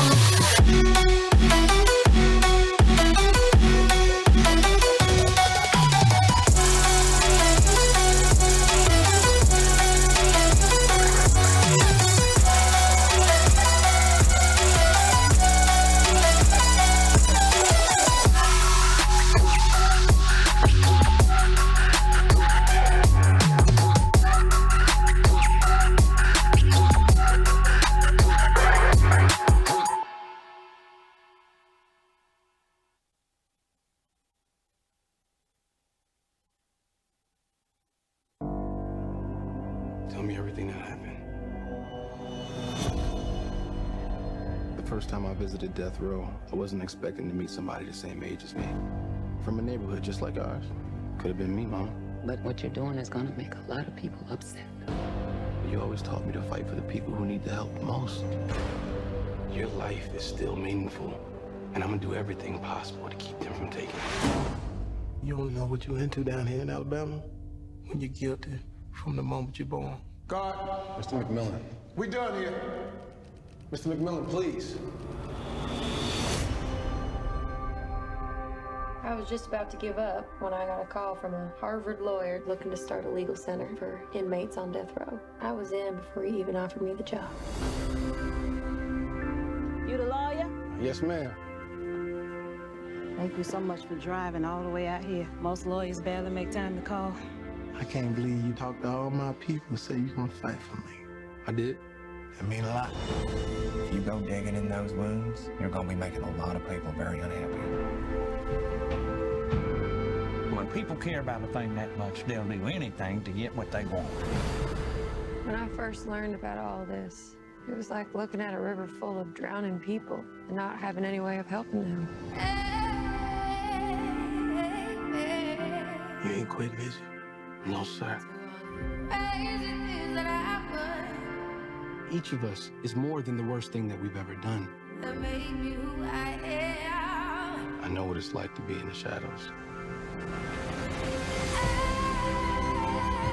Tell me everything that happened. The first time I visited death row, I wasn't expecting to meet somebody the same age as me. From a neighborhood just like ours. Could have been me, Mama. But what you're doing is gonna make a lot of people upset. But you always taught me to fight for the people who need the help the most. Your life is still meaningful, and I'm gonna do everything possible to keep them from taking it. You don't know what you're into down here in Alabama when you're guilty from the moment you're born. God. Mr. McMillan. We done here. Mr. McMillan, please. I was just about to give up when I got a call from a Harvard lawyer looking to start a legal center for inmates on death row. I was in before he even offered me the job. You the lawyer? Yes, ma'am. Thank you so much for driving all the way out here. Most lawyers barely make time to call. I can't believe you talked to all my people and say you're gonna fight for me. I did. It mean a lot. If you go digging in those wounds, you're gonna be making a lot of people very unhappy. When people care about a thing that much, they'll do anything to get what they want. When I first learned about all this, it was like looking at a river full of drowning people and not having any way of helping them. You ain't quitting, is you? No, sir. Each of us is more than the worst thing that we've ever done. I know what it's like to be in the shadows.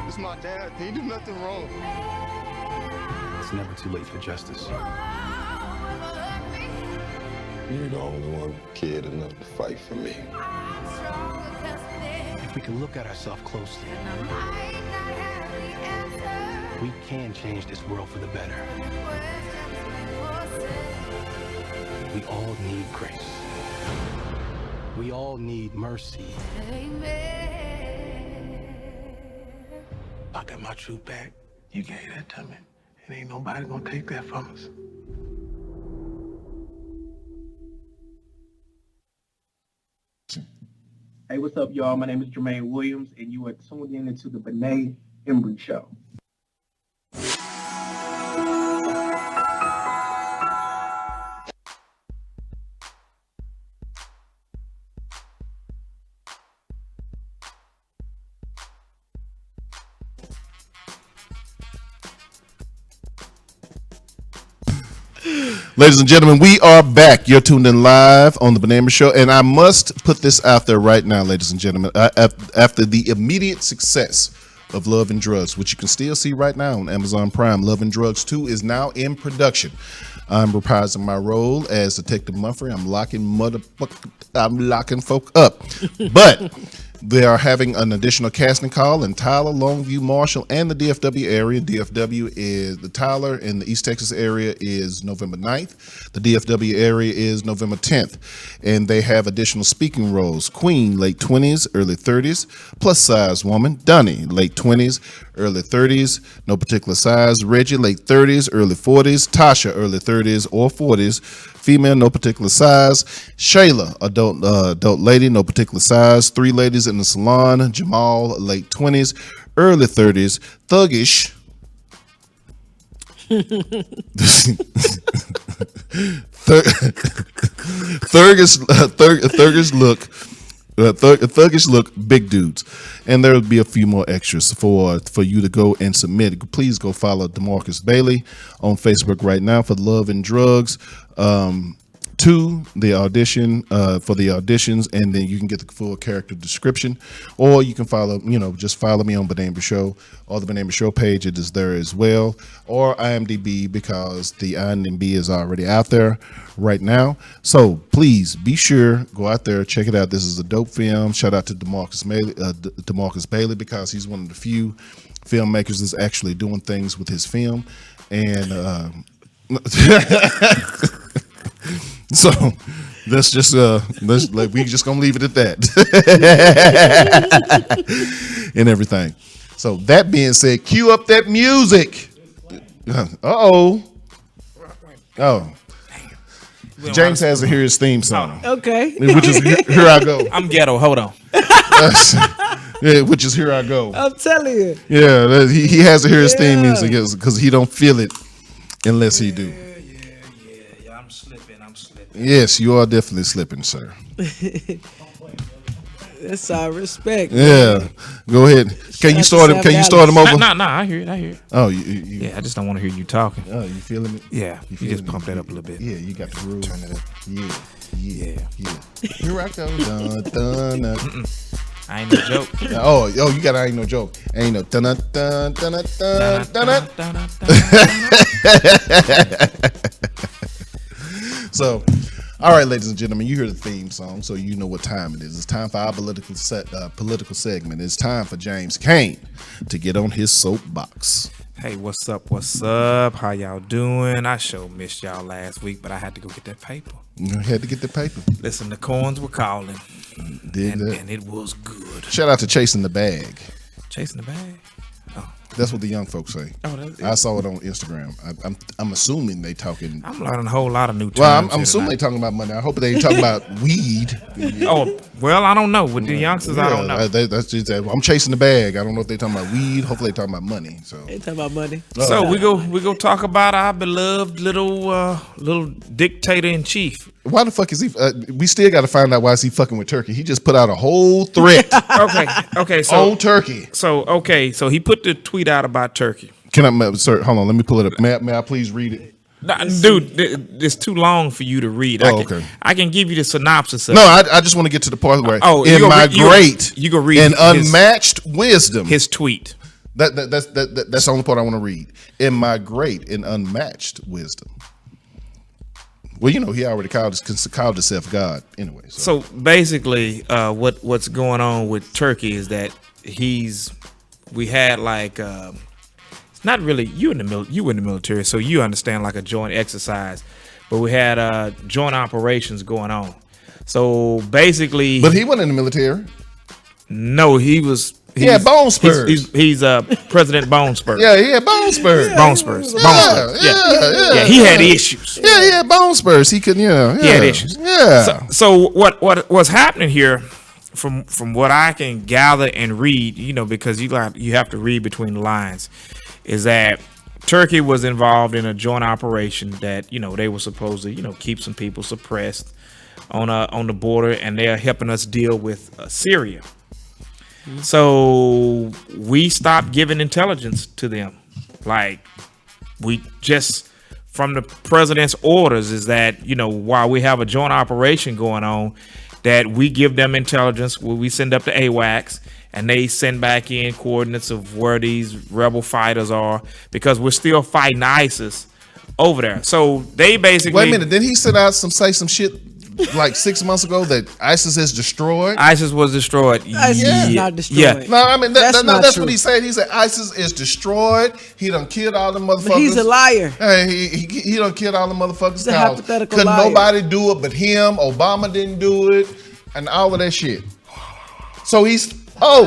It's my dad. He did nothing wrong. It's never too late for justice. You're the only one cared enough to fight for me. If we can look at ourselves closely, we can change this world for the better. We all need grace. We all need mercy. I got my truth back. You gave that to me. And ain't nobody gonna take that from us. Hey, what's up, y'all? My name is Jermaine Williams, and you are tuned in into the Benet Embry Show. Ladies and gentlemen, we are back. You're tuned in live on the Benet Embry Show, and I must put this out there right now, ladies and gentlemen. After the immediate success of Love and Drugs, which you can still see right now on Amazon Prime, Love and Drugs 2 is now in production. I'm reprising my role as Detective Mumphrey. I'm locking folk up, but they are having an additional casting call in Tyler, Longview, Marshall, and the DFW area. DFW is the Tyler in the East Texas area is November 9th. The DFW area is November 10th. And they have additional speaking roles. Queen, late 20s, early 30s. Plus size woman. Dunny, late 20s, early 30s. No particular size. Reggie, late 30s, early 40s. Tasha, early 30s or 40s. Female, no particular size. Shayla, adult lady, no particular size. 3 ladies in the salon. Jamal, late 20s, early 30s. Thuggish. Thuggish look, big dudes, and there will be a few more extras for you to go and submit. Please go follow DeMarcus Bailey on Facebook right now for Love and Drugs. To the audition for the auditions, and then you can get the full character description, or you can follow, just follow me on Benet Embry Show or the Benet Embry Show page. It is there as well, or IMDb, because the IMDb is already out there right now. So please be sure, go out there, check it out. This is a dope film. Shout out to DeMarcus Bailey, because he's one of the few filmmakers that's actually doing things with his film, and so that's just we just gonna leave it at that and everything. So that being said, cue up that music. Oh, James has to hear his theme song. Okay, which is Here I Go. I'm ghetto. Hold on. Yeah, which is Here I Go. I'm telling you. Yeah, he has to hear his theme music because he don't feel it unless he do. I'm slipping. Yes, you are definitely slipping, sir. That's our respect. Yeah, man. Go ahead. Can you start him? Can you start him over? No, I hear it. Oh, yeah. I just don't want to hear you talking. Oh, you feeling it? Yeah, you just pump that up a little bit. Yeah, you got the groove. Turn it up. Yeah. Here I go. Dun, dun, dun. I ain't no joke. Oh, you got I ain't no joke. Ain't no dun dun dun dun dun dun dun. So, all right, ladies and gentlemen, you hear the theme song, so you know what time it is. It's time for our political segment. It's time for James Kane to get on his soapbox. Hey, what's up? What's up? How y'all doing? I sure missed y'all last week, but I had to go get that paper. You had to get the paper. Listen, the coins were calling. And it was good. Shout out to Chasing the Bag. Chasing the Bag? Oh. That's what the young folks say. I saw it on Instagram. I'm assuming they talking. I'm learning a whole lot of new terms. Well, I'm assuming they talking about money. I hope they ain't talking about weed. Oh, well, I don't know. With the youngsters, I don't know. That's just that. I'm chasing the bag. I don't know if they talking about weed. Hopefully they talking about money. So they talking about money. So we go talk about our beloved little dictator in chief. Why the fuck is he? We still got to find out why is he fucking with Turkey. He just put out a whole threat. Okay. So on Turkey. So he put the tweet out about Turkey. Can I, sir? Hold on, let me pull it up. May I please read it? Nah, dude, it's too long for you to read. I can give you the synopsis of it. No, I just want to get to the part where you go read and unmatched wisdom. His tweet. That's the only part I want to read. In my great and unmatched wisdom. Well, he already called himself God anyway. So basically, what's going on with Turkey is that we had like not really you in the military, so you understand like a joint exercise, but we had joint operations going on. So basically, but he wasn't in the military. No, he was. Yeah, Bone Spurs. He's President Bone Spurs. Yeah, Bone Spurs. Bone Spurs. Yeah, he had issues. Yeah, Bone Spurs. He could, he had issues. Yeah. So what's happening here, from what I can gather and read, because you have to read between the lines, is that Turkey was involved in a joint operation that they were supposed to keep some people suppressed on the border, and they're helping us deal with Syria. So we stopped giving intelligence to them. Like, we just from the president's orders is that, while we have a joint operation going on, that we give them intelligence where we send up to AWACS and they send back in coordinates of where these rebel fighters are, because we're still fighting ISIS over there. So they basically... Wait a minute, didn't he say some shit like 6 months ago that ISIS is destroyed? ISIS was destroyed. ISIS is not destroyed. Yeah. No, I mean that's true. what he said. He said ISIS is destroyed. He done killed all the motherfuckers. But he's a liar. Hey, he done killed all the motherfuckers. He's a hypothetical Couldn't liar. nobody do it but him. Obama didn't do it, and all of that shit. So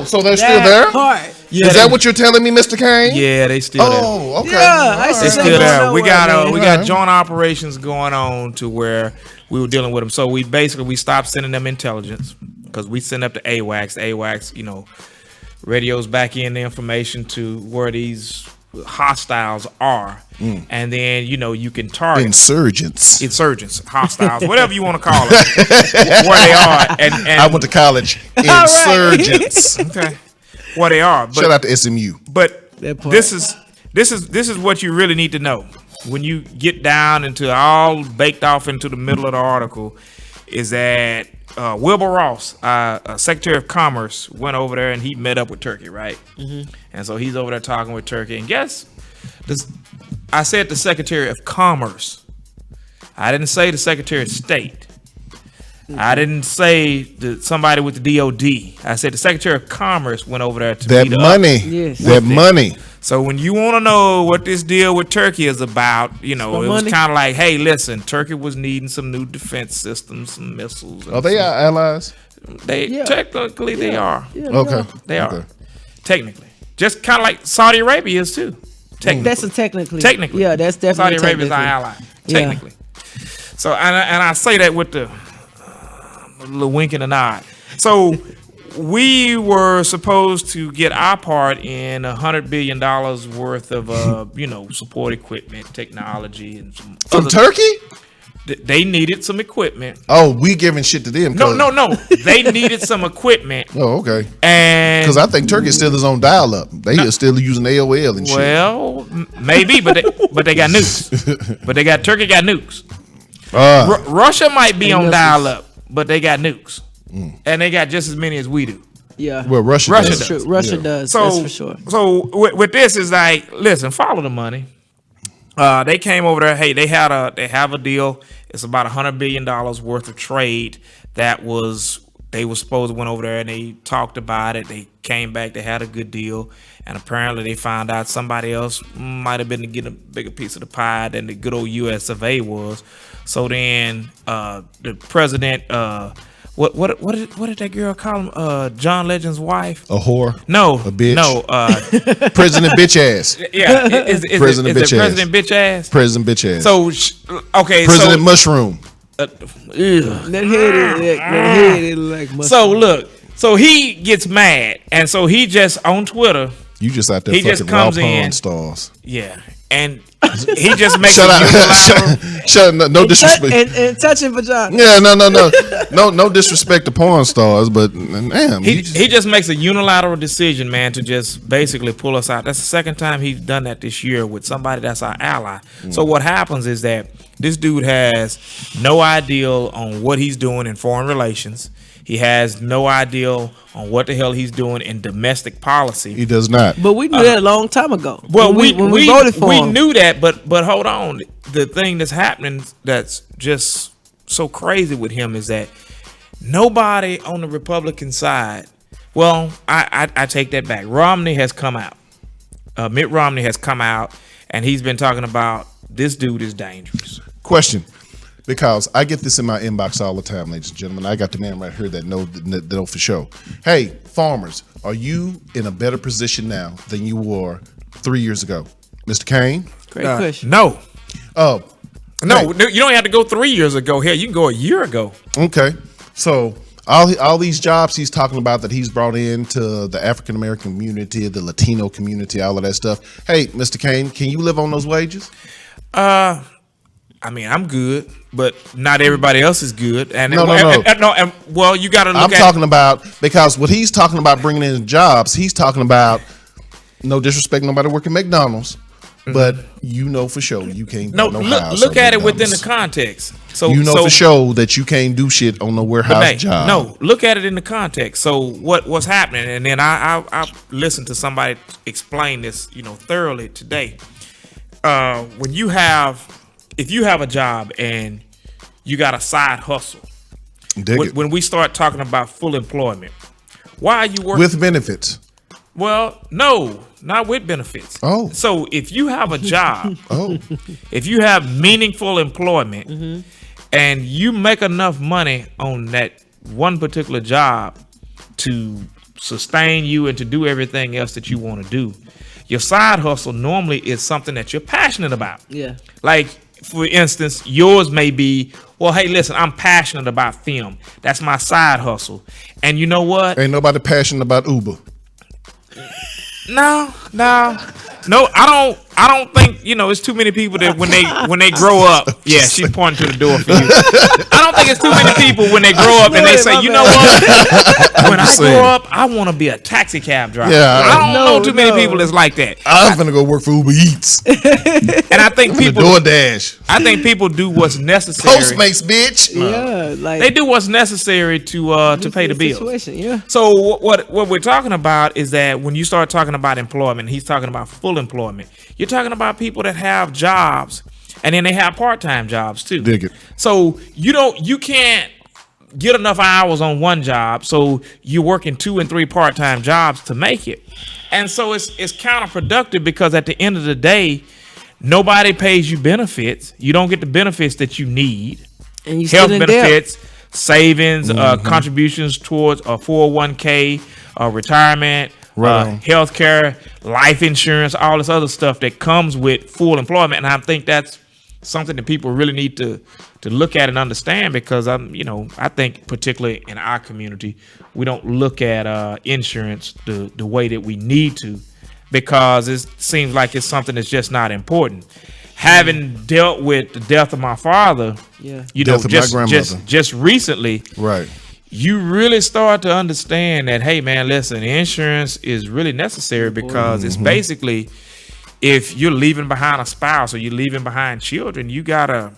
so they're still there? Part. Yeah, is that what you're telling me, Mr. Kane? Yeah, they still there. Oh, okay. Yeah, All They still there. We got man. joint operations going on to where we were dealing with them. So we stopped sending them intelligence because we send up to AWACS. AWACS, radios back in the information to where these hostiles are, and then you can target insurgents, hostiles, whatever you want to call it, where they are. And I went to college. Insurgents. Okay, where they are. But, shout out to SMU. But this is what you really need to know when you get down into all baked off into the middle of the article, is that Wilbur Ross, Secretary of Commerce, went over there and he met up with Turkey, right? Mm-hmm. And so he's over there talking with Turkey. And guess, I said the Secretary of Commerce. I didn't say the Secretary of State. Mm-hmm. I didn't say somebody with the DOD. I said the Secretary of Commerce went over there to that meet money. up. Yes. That money. So when you want to know what this deal with Turkey is about, it was kind of like, hey, listen, Turkey was needing some new defense systems, some missiles. Are they our allies? Technically they are. Yeah, okay. They are. Technically. Just kind of like Saudi Arabia is too. That's a technically. Technically. Yeah, that's definitely Saudi Arabia is our ally. Technically. So, and I say that with the little wink and a nod. So we were supposed to get our part in $100 billion worth of, support equipment, technology, and some from Turkey. They needed some equipment. Oh, we giving shit to them? No. They needed some equipment. Oh, okay. And because I think Turkey still is on dial-up. They are still using AOL and shit. Well, maybe, but they got nukes. Turkey got nukes. Russia might be on dial-up, but they got nukes, and they got just as many as we do. Yeah. Well, Russia does. True. Russia does. So, that's for sure. So with this is like, listen, follow the money. They came over there. Hey, they have a deal. It's about $100 billion worth of trade they were supposed to went over there and they talked about it. They came back. They had a good deal, and apparently they found out somebody else might have been to get a bigger piece of the pie than the good old U.S. of A. was. So then the president, what did that girl call him? John Legend's wife? A whore? No, a bitch? No, President bitch ass. Yeah, is President bitch ass. President bitch ass. President bitch ass. So okay, President mushroom. That head is like mushroom. So look, so he gets mad, and so he just on Twitter. You just out there he fucking just comes raw in, porn stars. Yeah, and he just makes shut up. No disrespect. And touching vagina. Yeah, no disrespect to porn stars, but damn, he just makes a unilateral decision, man, to just basically pull us out. That's the second time he's done that this year with somebody that's our ally. So what happens is that this dude has no idea on what he's doing in foreign relations. He has no idea on what the hell he's doing in domestic policy. He does not. But we knew that a long time ago. Well, when we voted for him. We knew that, but hold on. The thing that's happening that's just so crazy with him is that nobody on the Republican side. Well, I take that back. Romney has come out. Mitt Romney has come out, and he's been talking about this dude is dangerous. Question. Because I get this in my inbox all the time, ladies and gentlemen. I got the man right here that know for sure. Hey, farmers, are you in a better position now than you were 3 years ago? Mr. Kane? Great question. No. Oh. No, you don't have to go 3 years ago. Hell, you can go a year ago. Okay. So all these jobs he's talking about that he's brought into the African American community, the Latino community, all of that stuff. Hey, Mr. Kane, can you live on those wages? I mean, I'm good, but not everybody else is good. And No. Well, you got to look I'm talking about, because what he's talking about bringing in jobs, he's talking about, no disrespect, nobody working McDonald's, but you know for sure you can't. No, buy look at it within the McDonald's. context. So you know for sure that you can't do shit on the warehouse job. No, look at it in the context. So what's happening? And then I listened to somebody explain this, thoroughly today. If you have a job and you got a side hustle, when we start talking about full employment, why are you working with benefits? Well, no, not with benefits. Oh, so if you have a job, if you have meaningful employment, and you make enough money on that one particular job to sustain you and to do everything else that you want to do, your side hustle normally is something that you're passionate about. Yeah. Like, for instance, yours may be, well, hey, listen, I'm passionate about film. That's my side hustle. And you know what? Ain't nobody passionate about Uber. No, I don't think, it's too many people that when they grow up, yeah, she's pointing to the door for you. I don't think it's too many people when they grow up and they say, you know what? When I grow up, I want to be a taxi cab driver. Yeah, I don't know too many people that's like that. I'm gonna go work for Uber Eats. And I think people DoorDash. I think people do what's necessary. Postmates, bitch. Yeah, like they do what's necessary to pay the bills. Yeah. So what we're talking about is that when you start talking about employment, he's talking about full employment. You're talking about people that have jobs and then they have part-time jobs too. Dig it. So you can't get enough hours on one job, so you're working 2 and 3 part-time jobs to make it. And so it's counterproductive because at the end of the day, nobody pays you benefits. You don't get the benefits that you need. And you health benefits, savings, contributions towards a 401k, retirement, health care, life insurance, all this other stuff that comes with full employment. And I think that's something that people really need to look at and understand, because I think particularly in our community, we don't look at insurance the way that we need to, because it seems like it's something that's just not important. Having dealt with the death of my father, just recently, right? You really start to understand that, hey man, listen, insurance is really necessary, because it's basically, if you're leaving behind a spouse or you're leaving behind children, you gotta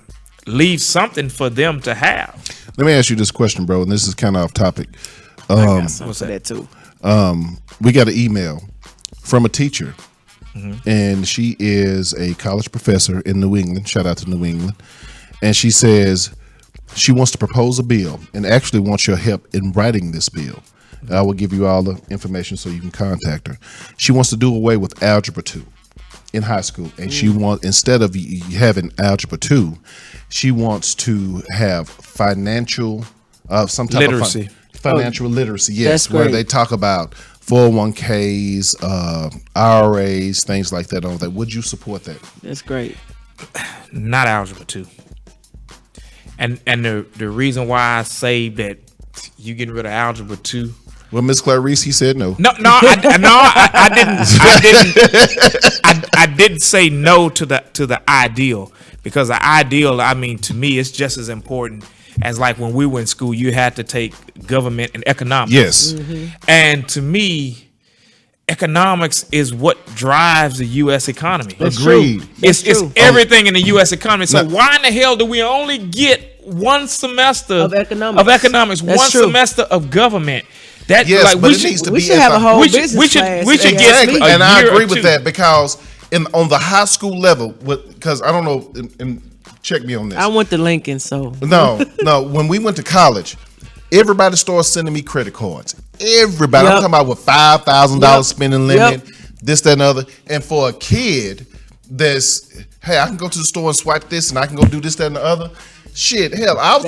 leave something for them to have. Let me ask you this question, bro, and this is kind of off topic. What's that too? We got an email from a teacher, and she is a college professor in New England. Shout out to New England. And she says she wants to propose a bill and actually wants your help in writing this bill. I will give you all the information so you can contact her. She wants to do away with Algebra 2 in high school, and she wants, instead of having Algebra 2, she wants to have financial some type literacy. Of financial literacy. Yes, where they talk about 401ks, IRAs, things like that. All that. Would you support that? That's great. Not Algebra 2. And the reason why I say that you getting rid of Algebra 2. Well, Miss Clarice, he said no. I didn't say no to the ideal, because the ideal, I mean, to me, it's just as important as like when we were in school, you had to take government and economics. Yes. And to me, economics is what drives the U.S. economy. Agreed. It's everything in the U.S. economy. So why in the hell do we only get one semester of economics? One semester of government. That, yes, like, but it needs to we be should have a whole business class. We should exactly. get and I agree with that, because on the high school level, because I don't know, and check me on this. I went to Lincoln, so no. When we went to college, everybody started sending me credit cards. Everybody, I'm talking about with $5,000 spending limit, this, that, and other. And for a kid, hey, I can go to the store and swipe this, and I can go do this, that, and the other. Shit, hell, I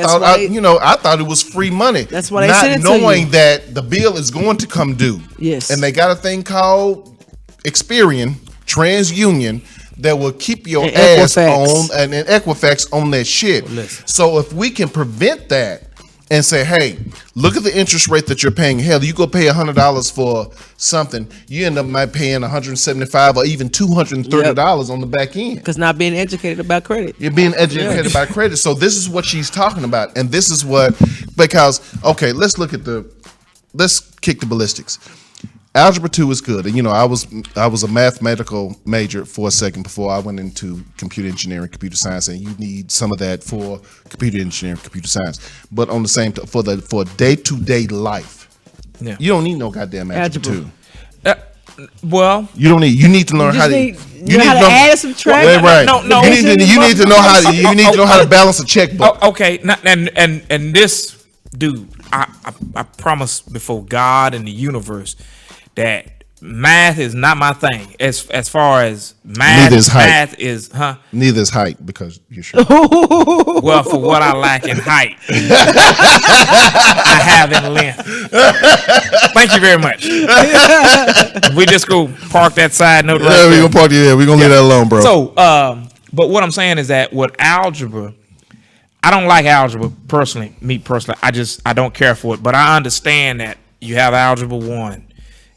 thought it was free money. That's why they not sent it knowing to that the bill is going to come due. Yes, and they got a thing called Experian, TransUnion, that will keep your ass on, and Equifax on that shit. So if we can prevent that and say, hey, look at the interest rate that you're paying. Hell, you go pay $100 for something, you end up paying $175 or even $230 on the back end. Because not being educated about credit. You're being educated about credit. So this is what she's talking about. And this is what, because, okay, let's kick the ballistics. Algebra 2 is good. And, I was a mathematical major for a second before I went into computer engineering, computer science, and you need some of that for computer engineering, computer science. But on the same for day-to-day life, you don't need no goddamn algebra 2. Well, you need to learn how to add and subtract. Right. No. You need to know how to balance a checkbook. Okay. And this dude, I promise before God and the universe that math is not my thing. As far as math, Neither is height. Math is Neither is height because you're short. Well, for what I lack in height, I have in length. Thank you very much. We just go park that side note right there. We're gonna park it there. We're gonna leave that alone, bro. So, but what I'm saying is that with algebra, I don't like algebra personally. Me personally, I don't care for it. But I understand that you have algebra 1,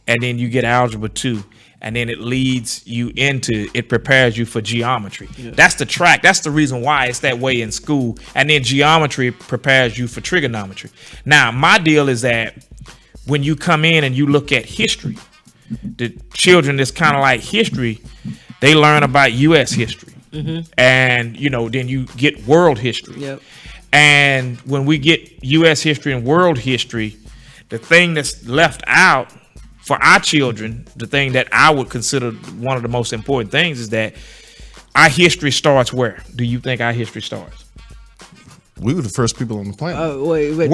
and then you get algebra 2, and then it prepares you for geometry. Yeah. That's the track. That's the reason why it's that way in school. And then geometry prepares you for trigonometry. Now, my deal is that when you come in and you look at history, the children that's kind of like history, they learn about U.S. history. Mm-hmm. And, then you get world history. Yep. And when we get U.S. history and world history, the thing that's left out for our children, the thing that I would consider one of the most important things is that our history starts where? Do you think our history starts? We were the first people on the planet. Wait.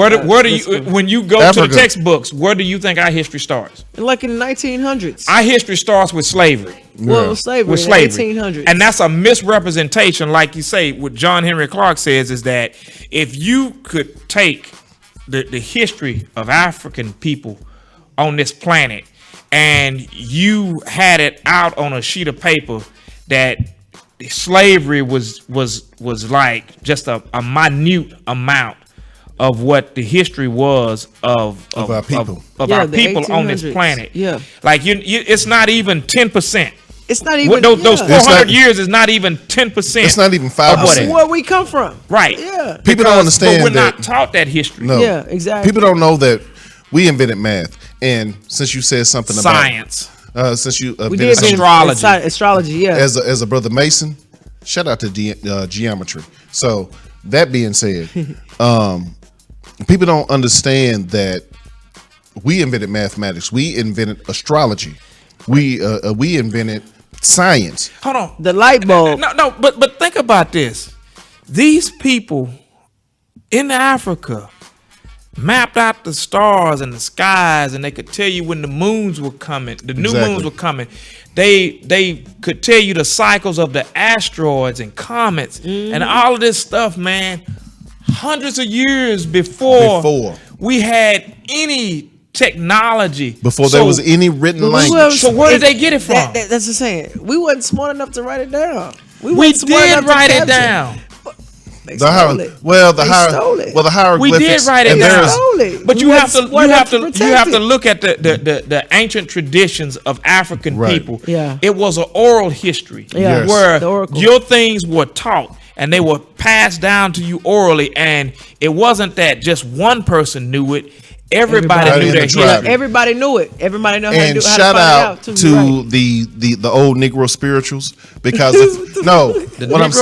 When you go Africa. To the textbooks, where do you think our history starts? Like in the 1900s. Our history starts with slavery. Well, slavery. With slavery. In the 1800s. And that's a misrepresentation, like you say, what John Henry Clark says is that if you could take the history of African people on this planet and you had it out on a sheet of paper that slavery was like just a minute amount of what the history was of our people our people on this planet. Yeah, like it's not even 10%. It's not even those 400 years is not even 10%. It's not even 5%. Where we come from, right? Yeah, people don't understand. But we're not taught that history. No. Yeah, exactly. People don't know that we invented math, and since you said something science. Since you we did astrology, yeah. As a brother Mason, shout out to geometry. So that being said, people don't understand that we invented mathematics. We invented astrology. We invented science. Hold on, the light bulb. No, but think about this. These people in Africa mapped out the stars and the skies, and they could tell you when the moons were coming, the new moons were coming. They could tell you the cycles of the asteroids and comets and all of this stuff, man. Hundreds of years before we had any technology, before there was any written language. So where did they get it from? That's the saying. We wasn't smart enough to write it down. We did write it down. The hieroglyphics. We did write it down, but you have to look at the ancient traditions of African people. Yeah, it was an oral history where your things were taught and they were passed down to you orally, and it wasn't that just one person knew it. Everybody knew that history. Everybody knew it. Everybody knew how to find it out. And shout out to the old Negro spirituals, because what I'm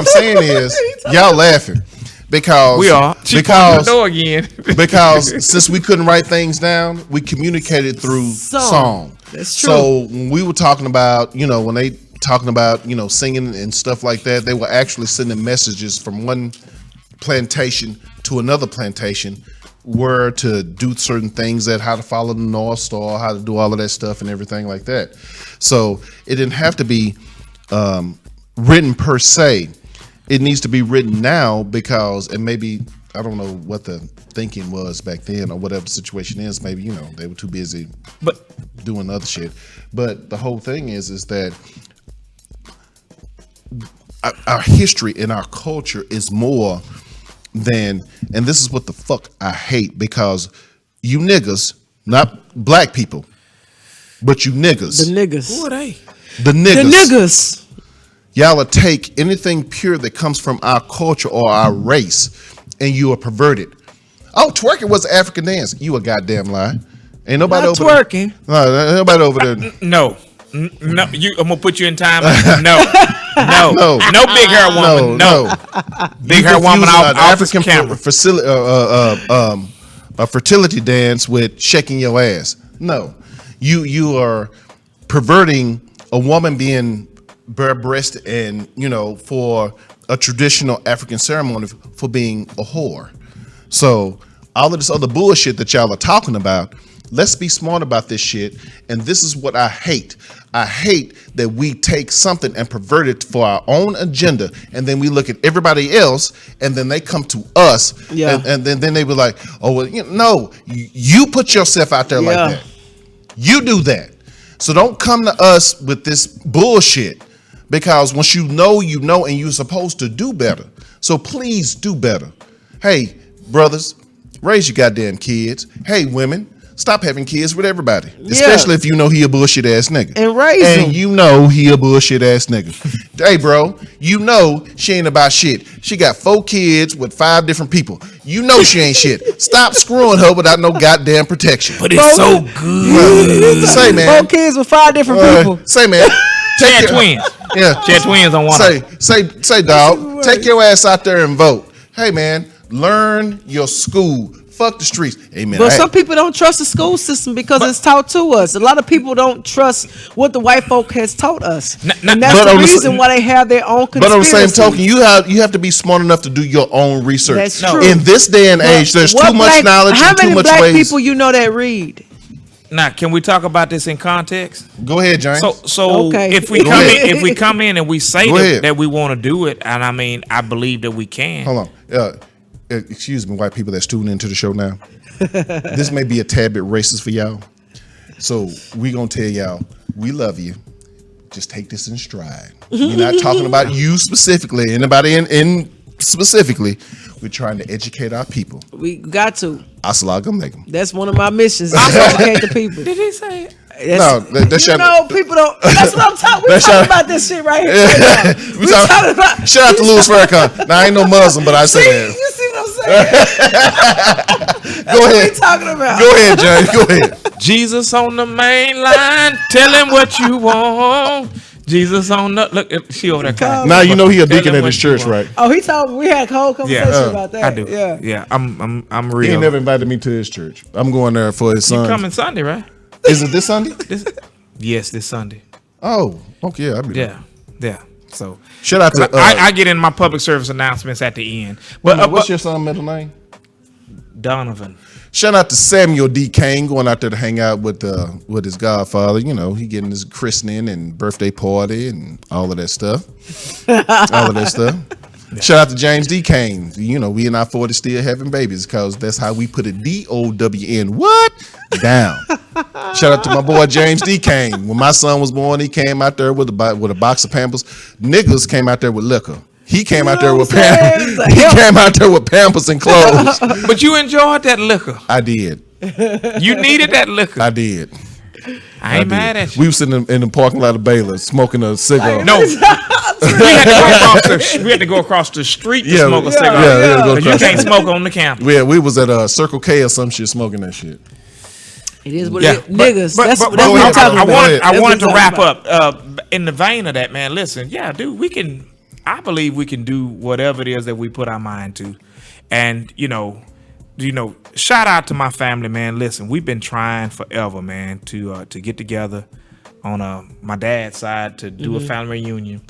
saying is y'all laughing because we are because since we couldn't write things down, we communicated through song. That's true. So when we were talking about, when they talking about singing and stuff like that, they were actually sending messages from one plantation to another plantation, were to do certain things, that how to follow the North Star, how to do all of that stuff and everything like that. So it didn't have to be written per se. It needs to be written now because, and maybe, I don't know what the thinking was back then or whatever the situation is. Maybe, they were too busy doing other shit. But the whole thing is that our history and our culture is more than, and this is what the fuck I hate, because you niggas, not black people, but you niggas. The niggas. Who are they? The niggas. The niggas. Y'all will take anything pure that comes from our culture or our race, and you are perverted. Oh, twerking was an African dance. You a goddamn lie. Ain't nobody Not over twerking. there. No, nobody over there. No. No, I'm gonna put you in time. No, no big hair woman. No. Big hair woman off African camera. A fertility dance with shaking your ass. No, you are perverting a woman being bare-breasted and for a traditional African ceremony for being a whore. So all of this other bullshit that y'all are talking about, let's be smart about this shit. And this is what I hate. I hate that we take something and pervert it for our own agenda, and then we look at everybody else, and then they come to us, and then they were like, "Oh, well, no, you put yourself out there like that. You do that. So don't come to us with this bullshit, because once you know, and you're supposed to do better. So please do better. Hey, brothers, raise your goddamn kids. Hey, women, stop having kids with everybody, especially if you know he a bullshit ass nigga. And raise him. And you know he a bullshit ass nigga. Hey, bro, you know she ain't about shit. She got 4 kids with 5 different people. You know she ain't shit. Stop screwing her without no goddamn protection. But it's so good. Say, man. 4 kids with 5 different people. Say, man. Chad twins. Yeah. Chad twins on one. Say, dog. Take your ass out there and vote. Hey, man. Learn your school. Fuck the streets. Amen. But some people don't trust the school system because it's taught to us. A lot of people don't trust what the white folk has taught us. And that's the reason why they have their own conspiracy. But on the same token, you have to be smart enough to do your own research. That's true. In this day and age, there's too much knowledge and too much ways. How many black people you know that read? Now, can we talk about this in context? Go ahead, James. So Okay. if we come in and we say that we want to do it, and I mean, I believe that we can. Hold on. Excuse me, white people that's tuning into the show now. This may be a tad bit racist for y'all. So we gonna tell y'all, we love you. Just take this in stride. We're not talking about you specifically, anybody in specifically. We're trying to educate our people. We got to. Assalamu alaikum. That's one of my missions. Is to educate the people. Did he say it? People don't. That's what I'm talking. We're talking about this shit right here. We talking about. Shout out to Louis Farrakhan. Now I ain't no Muslim, but I say that. You see what I'm saying? Go ahead. What we talking about? Go ahead, James. Go ahead. Jesus on the main line. Tell him what you want. Jesus on the look. She over there crying. Now you know he a deacon at his church, right? Oh, he told me we had a whole conversation about that. I do. Yeah. I'm real. He never invited me to his church. I'm going there for his son. You coming Sunday, right? Is it this Sunday? Yes, this Sunday. Oh, okay. I'll be there. Yeah. So shout out to I get in my public service announcements at the end. But what's your son's middle name? Donovan. Shout out to Samuel D. Kane going out there to hang out with his godfather. You know, he getting his christening and birthday party and all of that stuff. Shout out to James D. Kane. You know, we in our 40s still having babies because that's how we put a DOWN. What? Down. Shout out to my boy James D. Kane. When my son was born, he came out there with a box of Pampers. Niggas came out there with liquor. He came out there with Pampers. He came out there with Pampers and clothes. But you enjoyed that liquor. I did. You needed that liquor. I did. I ain't mad at you. We was sitting in the parking lot of Baylor smoking a cigar. No. We had to go across the street to smoke a cigar. Yeah, you can't smoke on the campus. Yeah, we was at a Circle K or some shit smoking that shit. It is what it is. Niggas. That's what I'm talking about. I wanted to wrap up in the vein of that, man. Listen, dude, I believe we can do whatever it is that we put our mind to. And, you know, shout out to my family, man. Listen, we've been trying forever, man, to get together on my dad's side to do a family reunion.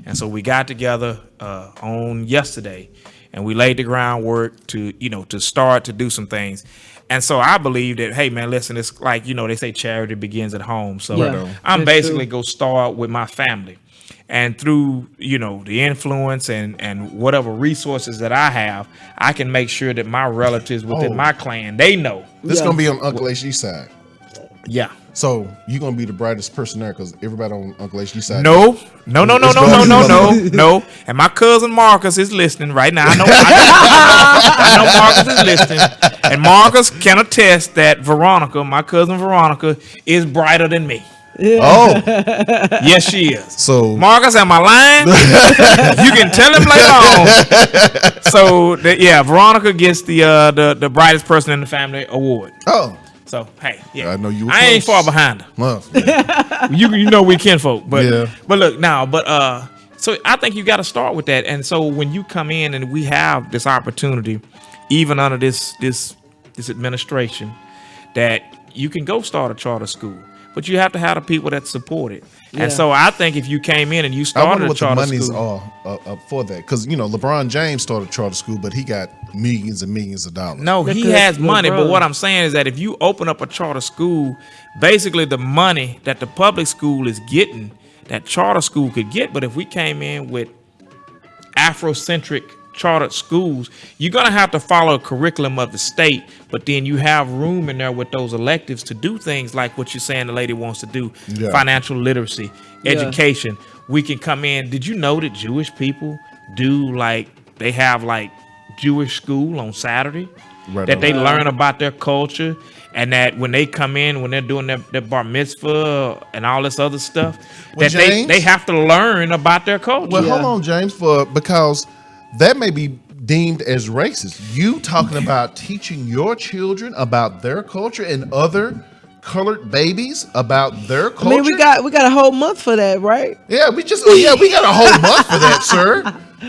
And so we got together on yesterday and we laid the groundwork to start to do some things. And so I believe that, hey, man, listen, it's like, they say charity begins at home. So I'm basically going to start with my family. And through, the influence and whatever resources that I have, I can make sure that my relatives within my clan, they know. This is going to be on Uncle HG side. Yeah. So you're going to be the brightest person there because everybody on Uncle HG side. No. And my cousin Marcus is listening right now. I know Marcus is listening. And Marcus can attest that my cousin Veronica, is brighter than me. Yeah. Oh, yes, she is. So Marcus, am I lying? You can tell him later on. So Veronica gets the brightest person in the family award. Oh, So hey, yeah, I know you. I ain't far behind her. Well, you know we kinfolk, but Yeah. but look now, so I think you got to start with that. And so when you come in and we have this opportunity, even under this administration, that you can go start a charter school, but you have to have the people that support it. Yeah. And so I think if you came in and you I started wonder a what the charter monies school, are for that, because LeBron James started a charter school, but he got millions and millions of dollars. no, he has money. But what I'm saying is that if you open up a charter school, basically the money that the public school is getting, that charter school could get. But if we came in with Afrocentric chartered schools, you're going to have to follow a curriculum of the state, but then you have room in there with those electives to do things like what you're saying the lady wants to do. Yeah. Financial literacy, education. We can come in. Did you know that Jewish people they have like Jewish school on Saturday, Right that on. they learn about their culture, and that when they come in, when they're doing their bar mitzvah and all this other stuff, Well, that James- they have to learn about their culture. Well, hold on, James, because that may be deemed as racist. You talking about teaching your children about their culture and other colored babies about their culture? I mean, we got a whole month for that, right? Yeah, we got a whole month for that, sir.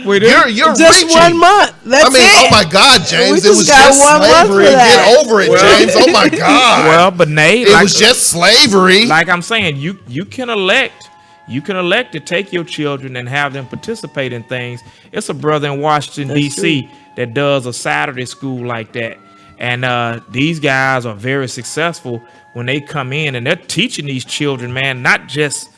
We do. You're just reaching. 1 month. That's oh it. my God, James, We it was got just 1 month slavery. for that. Get over it, James. Oh my God. Well, but Nate, it was just slavery. Like I'm saying, you can elect to take your children and have them participate in things. It's a brother in Washington, D.C. that does a Saturday school like that. And these guys are very successful when they come in and they're teaching these children, man, not just,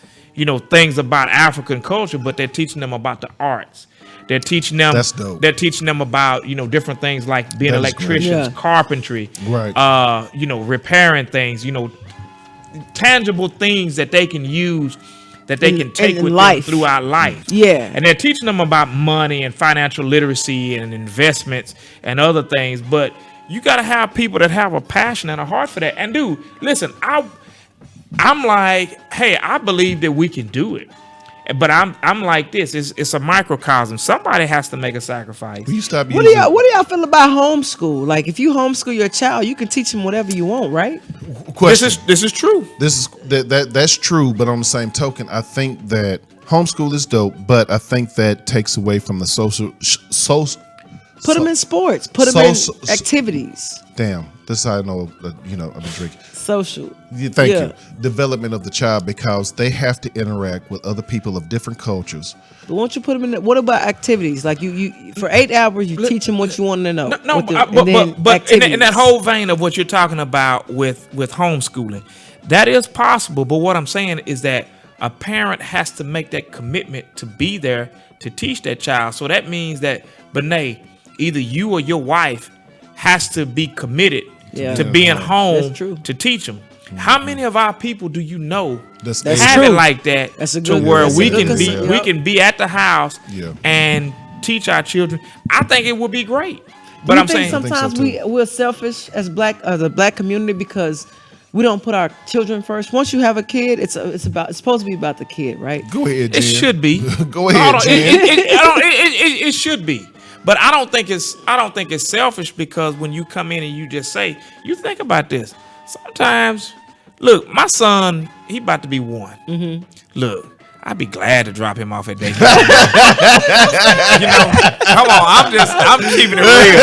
things about African culture, but they're teaching them about the arts. They're teaching them. That's dope. They're teaching them about, different things like being That is electricians, great. Yeah. carpentry, Right. Repairing things, tangible things that they can use, that they can take in with life. them throughout life. Yeah. And they're teaching them about money and financial literacy and investments and other things. But you got to have people that have a passion and a heart for that. And dude, listen, I'm like, hey, I believe that we can do it. But I'm like this. It's a microcosm. Somebody has to make a sacrifice. Will you stop What do y'all feel about homeschool? Like, if you homeschool your child, you can teach them whatever you want, right? Question. This is true. That's true, but on the same token, I think that homeschool is dope, but I think that takes away from the social. Put them in sports. Put them in activities. Damn, this is how I know that, I've been drinking. Social. Thank you. Development of the child, because they have to interact with other people of different cultures. But won't you put them in? What about activities? Like you for 8 hours, you teach them what you want to know. No, but in that whole vein of what you're talking about with homeschooling, that is possible. But what I'm saying is that a parent has to make that commitment to be there to teach that child. So that means that, Benet, either you or your wife has to be committed to being home to teach them. How many of our people do you know have it like that? To where we can be at the house and teach our children? I think it would be great. But I'm saying sometimes we're selfish as a black community because we don't put our children first. Once you have a kid, it's supposed to be about the kid, right? Go ahead, Jen. it should be. Go ahead, Jen. It should be. But I don't think it's selfish, because when you come in and you just say, you think about this. Sometimes, look, my son, he about to be 1. Mm-hmm. Look, I'd be glad to drop him off at daycare. Come on, I'm keeping it real.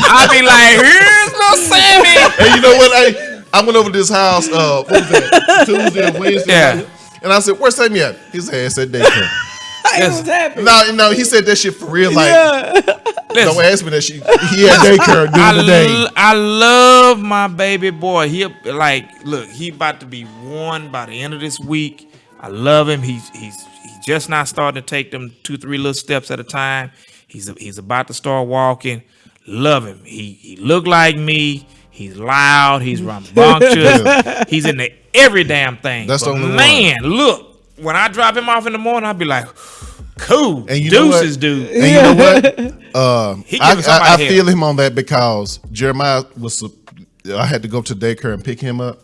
I'd be like, here's little Sammy. Hey, you know what? I went over to this house, what was that? Tuesday and Wednesday. Yeah. And I said, where's Sammy at? His ass at daycare. He was happy. No, he said that shit for real. Like, Listen, don't ask me that shit. He had daycare during the day. I love my baby boy. He about to be 1 by the end of this week. I love him. He's just not starting to take them 2-3 little steps at a time. He's about to start walking. Love him. He look like me. He's loud. He's rambunctious. He's into every damn thing. That's the only man. Look, when I drop him off in the morning, I'll be like, cool. And you deuces, dude. And you know what? I hell. feel him on that, because Jeremiah I had to go to daycare and pick him up.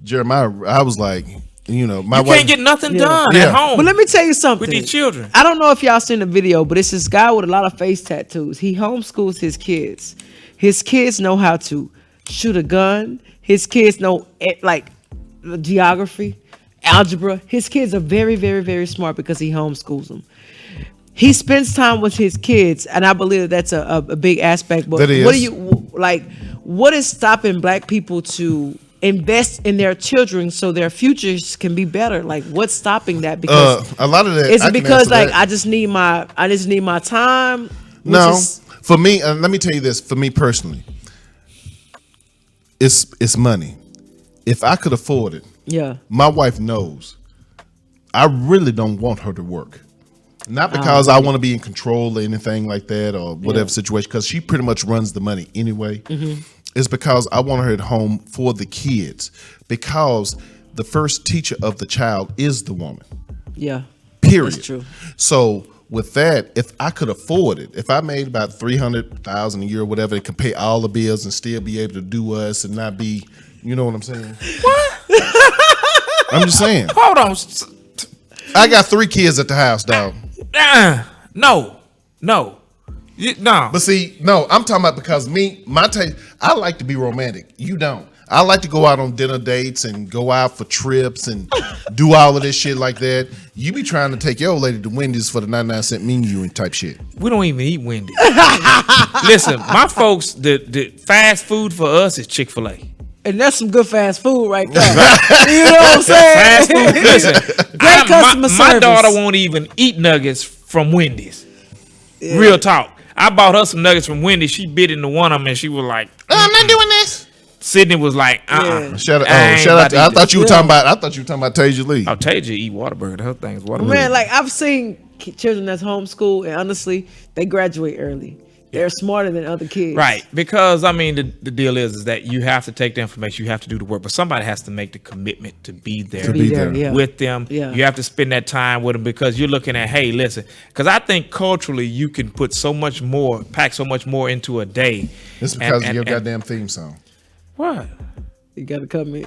Jeremiah, I was like, my wife can't get nothing done at home. But let me tell you something. With these children. I don't know if y'all seen the video, but it's this guy with a lot of face tattoos. He homeschools his kids. His kids know how to shoot a gun. His kids know like geography, algebra. His kids are very, very, very smart because he homeschools them. He spends time with his kids, and I believe that's a big aspect. But That is. what do you like? What is stopping Black people to invest in their children so their futures can be better? Like, what's stopping that? Because a lot of that is I it can because answer like that. I just need my time? No, for me, let me tell you this. For me personally, it's money. If I could afford it, Yeah. my wife knows I really don't want her to work. Not because I want to be in control or anything like that or whatever Yeah. situation, because she pretty much runs the money anyway. Mhm. It's because I want her at home for the kids, because the first teacher of the child is the woman. Yeah. Period. That's true. So with that, if I could afford it, if I made about $300,000 a year or whatever, it could pay all the bills and still be able to do us and not be, you know what I'm saying? What? I'm just saying. Hold on. I got 3 kids at the house, dog. No. No. But see, no, I'm talking about because my taste, I like to be romantic. You don't. I like to go out on dinner dates and go out for trips and do all of this shit like that. You be trying to take your old lady to Wendy's for the 99-cent menu and type shit. We don't even eat Wendy's. Listen, my folks, the fast food for us is Chick-fil-A. And that's some good fast food right there. You know what I'm saying? Fast food. Listen, Great customer my service. daughter won't even eat nuggets from Wendy's. Yeah. Real talk. I bought her some nuggets from Wendy's. She bit into one of them and she was like, I'm not doing this. Sydney was like, Shout out! I ain't Shout out! about to I eat thought this. you were talking about. I thought you were talking about Tasia Lee. Oh, Tasia eat Whataburger. Her thing is Whataburger. Man, like I've seen children that's homeschooled, and honestly, they graduate early. They're smarter than other kids. Right, because I mean the deal is that you have to take the information, you have to do the work, but somebody has to make the commitment to be there, To be there, yeah. with them. Yeah. You have to spend that time with them because you're looking at, hey, listen, because I think culturally you can put so much more, pack so much more into a day. It's because of your goddamn theme song. What? You got to come in.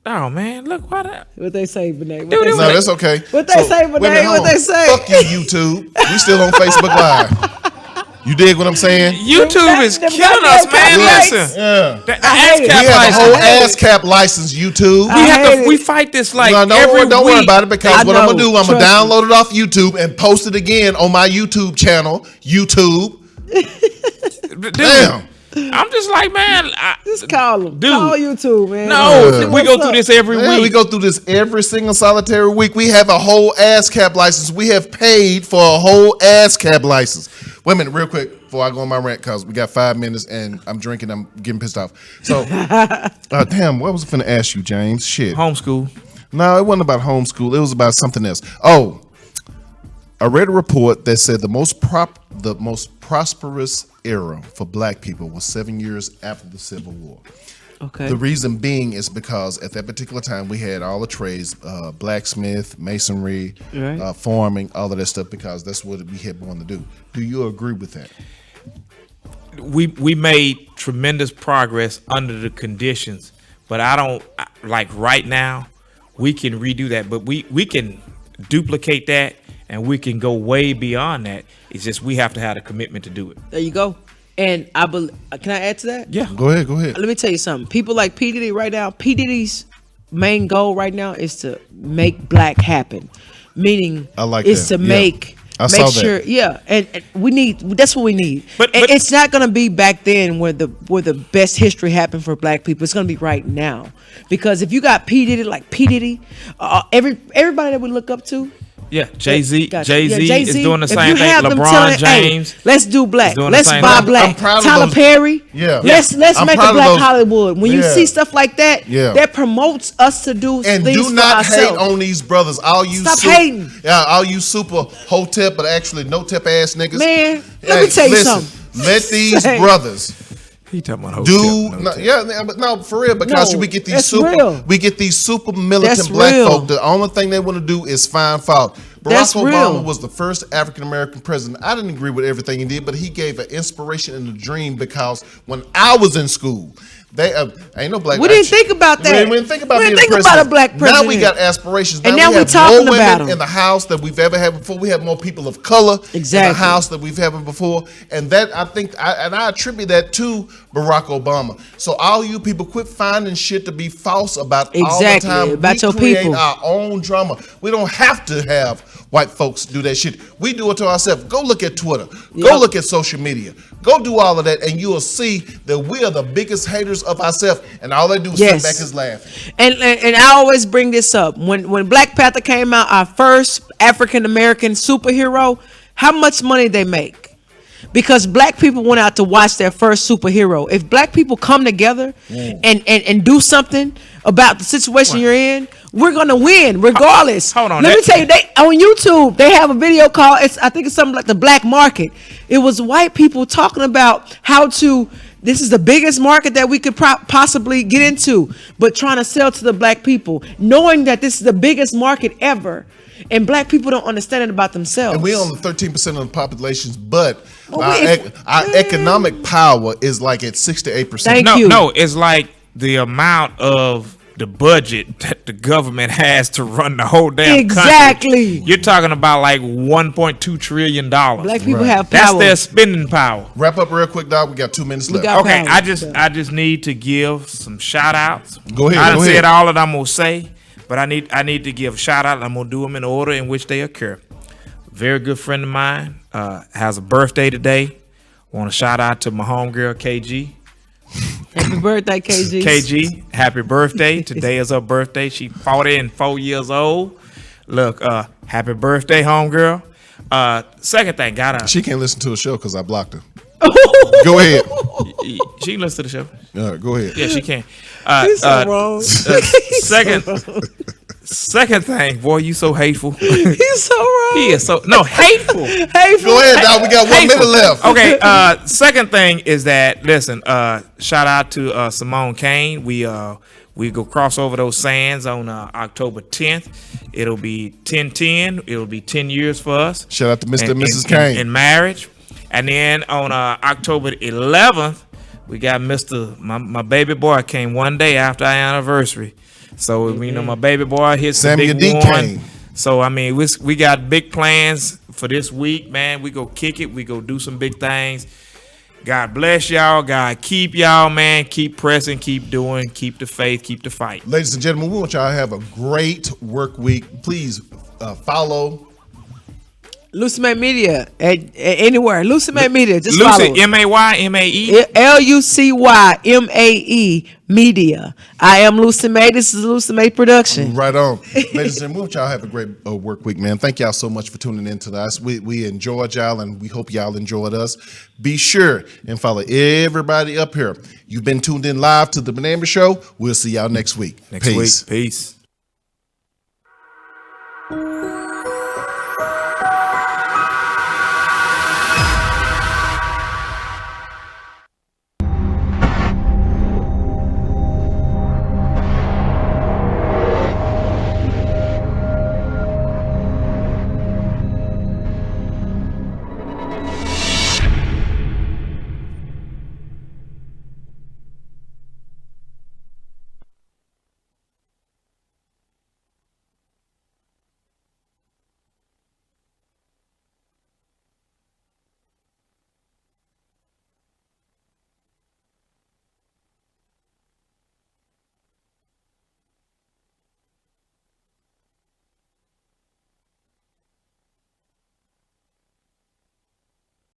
Oh man, look what they say, Benet. Dude, No, that's okay. What they say, wait a Benet? minute, hold What they on. say? Fuck you, YouTube. We still on Facebook Live. You dig what I'm saying? YouTube is killing us, man. Listen, Yeah. the We ASCAP have a whole license. ASCAP license, YouTube. We fight this like No, every don't worry week. about it because what I'm gonna do, I'm gonna trust download it off YouTube and post it again on my YouTube channel. YouTube. Dude, Damn. I'm just like, man, Just call them. Dude. Call YouTube, man. no, we go What's through up? this every Yeah, week. we go through this every single solitary week. We have a whole ASCAP license. We have paid for a whole ASCAP license. Wait a minute, real quick, before I go on my rant, because we got 5 minutes and I'm drinking, I'm getting pissed off. So, damn, what was I finna ask you, James? Shit. Homeschool. No, it wasn't about homeschool. It was about something else. Oh, I read a report that said the most prosperous era for Black people was 7 years after the Civil War. Okay. The reason being is because at that particular time we had all the trades, blacksmith, masonry, Right. farming, all of that stuff, because that's what we had wanted to do. Do you agree with that? We made tremendous progress under the conditions, but I don't like right now. We can redo that, but we can duplicate that, and we can go way beyond that. It's just we have to have a commitment to do it. There you go. And I can I add to that? Yeah. Go ahead. Let me tell you something. People like P. Diddy right now, P. Diddy's main goal right now is to make Black happen. Meaning I like is that. to Yeah. make I saw that. sure, yeah. And we need that's what we need. But it's not gonna be back then where the best history happened for Black people. It's gonna be right now. Because if you got P. Diddy, like P. Diddy, everybody that we look up to. Yeah, Jay-Z. Gotcha. Jay-Z Yeah, is doing the if same you thing. have them LeBron telling, James. hey, let's do Black. is doing the Let's same buy thing. Black. I'm proud of Tyler those- Perry. Yeah. Let's I'm make proud a of Black those- Hollywood. When you Yeah. see stuff like that, Yeah. that promotes us to do And things do for not hate ourselves. on these brothers. All you Stop hating. Yeah, all you super hotep, but actually no tep ass niggas. Man, let me tell you something. Let these Say. brothers He talking about but no, for real, because No, we get these that's super real. we get these super militant That's Black real. folk. The only thing they want to do is find fault. Barack That's Obama real. was the first African American president. I didn't agree with everything he did, but he gave an inspiration and a dream, because when I was in school, They ain't no black. We didn't think about that. We didn't think about we didn't being think president. about a black president. Now we got aspirations. And now we we're have talking more about women them in the House than we've ever had before. We have more people of color in the House than we've had before. And that I think, I attribute that to Barack Obama. So all you people, quit finding shit to be false about all the time. About your create people. our own drama. We don't have to have white folks do that shit. We do it to ourselves. Go look at Twitter. Go look at social media. Go do all of that, and you will see that we are the biggest haters of ourselves. And all they do is sit back and laugh. And I always bring this up. When Black Panther came out, our first African American superhero, how much money they make? Because black people went out to watch their first superhero. If black people come together and do something about the situation you're in, we're gonna win regardless. Hold on. Let me tell you, they on YouTube they have a video called I think it's something like the Black Market. It was white people talking about how to. This is the biggest market that we could possibly get into, but trying to sell to the black people, knowing that this is the biggest market ever, and black people don't understand it about themselves. And we own 13% of the population, but our economic power is like at 6 to 8%. No, it's like the amount of the budget that the government has to run the whole damn country. You're talking about like $1.2 trillion. Black people have That's power. their spending power. Wrap up real quick, dog. We got 2 minutes left. Okay, I just need to give some shout outs. Go ahead. I done said all that I'm gonna say, but I need to give shout out. I'm gonna do them in the order in which they occur. Very good friend of mine has a birthday today. Want to shout out to my homegirl KG. Happy birthday, KG. KG, happy birthday. Today is her birthday. She 44 years old. Look, happy birthday, homegirl. Second thing, she can't listen to a show because I blocked her. Go ahead. She can listen to the show. All right, go ahead. Yeah, she can. He's so wrong. Second thing, boy, you so hateful. He's so wrong. He is so hateful. Hateful. Go ahead, dog. We got 1 minute left. Okay. Second thing is that listen. Shout out to Simone Kane. We go cross over those sands on October 10th. It'll be 10-10. It'll be 10 years for us. Shout out to Mr. and Mrs. Kane in marriage. And then on October 11th, we got my baby boy came one day after our anniversary. So you know my baby boy hits Samuel the D. big one. Kane. So I mean we got big plans for this week, man. We go kick it. We go do some big things. God bless y'all. God keep y'all, man. Keep pressing. Keep doing. Keep the faith. Keep the fight. Ladies and gentlemen, we want y'all to have a great work week. Please follow Lucy Mae Media at anywhere. Lucy Mae Media. Just Lucy, follow. MAYMAE. LUCYMAE Media. I am Lucy Mae. This is Lucy Mae production. Right on. Ladies and gentlemen, we want y'all to have a great work week, man. Thank y'all so much for tuning in to us. We enjoyed y'all, and we hope y'all enjoyed us. Be sure and follow everybody up here. You've been tuned in live to the Benet Embry Show. We'll see y'all next week. Peace.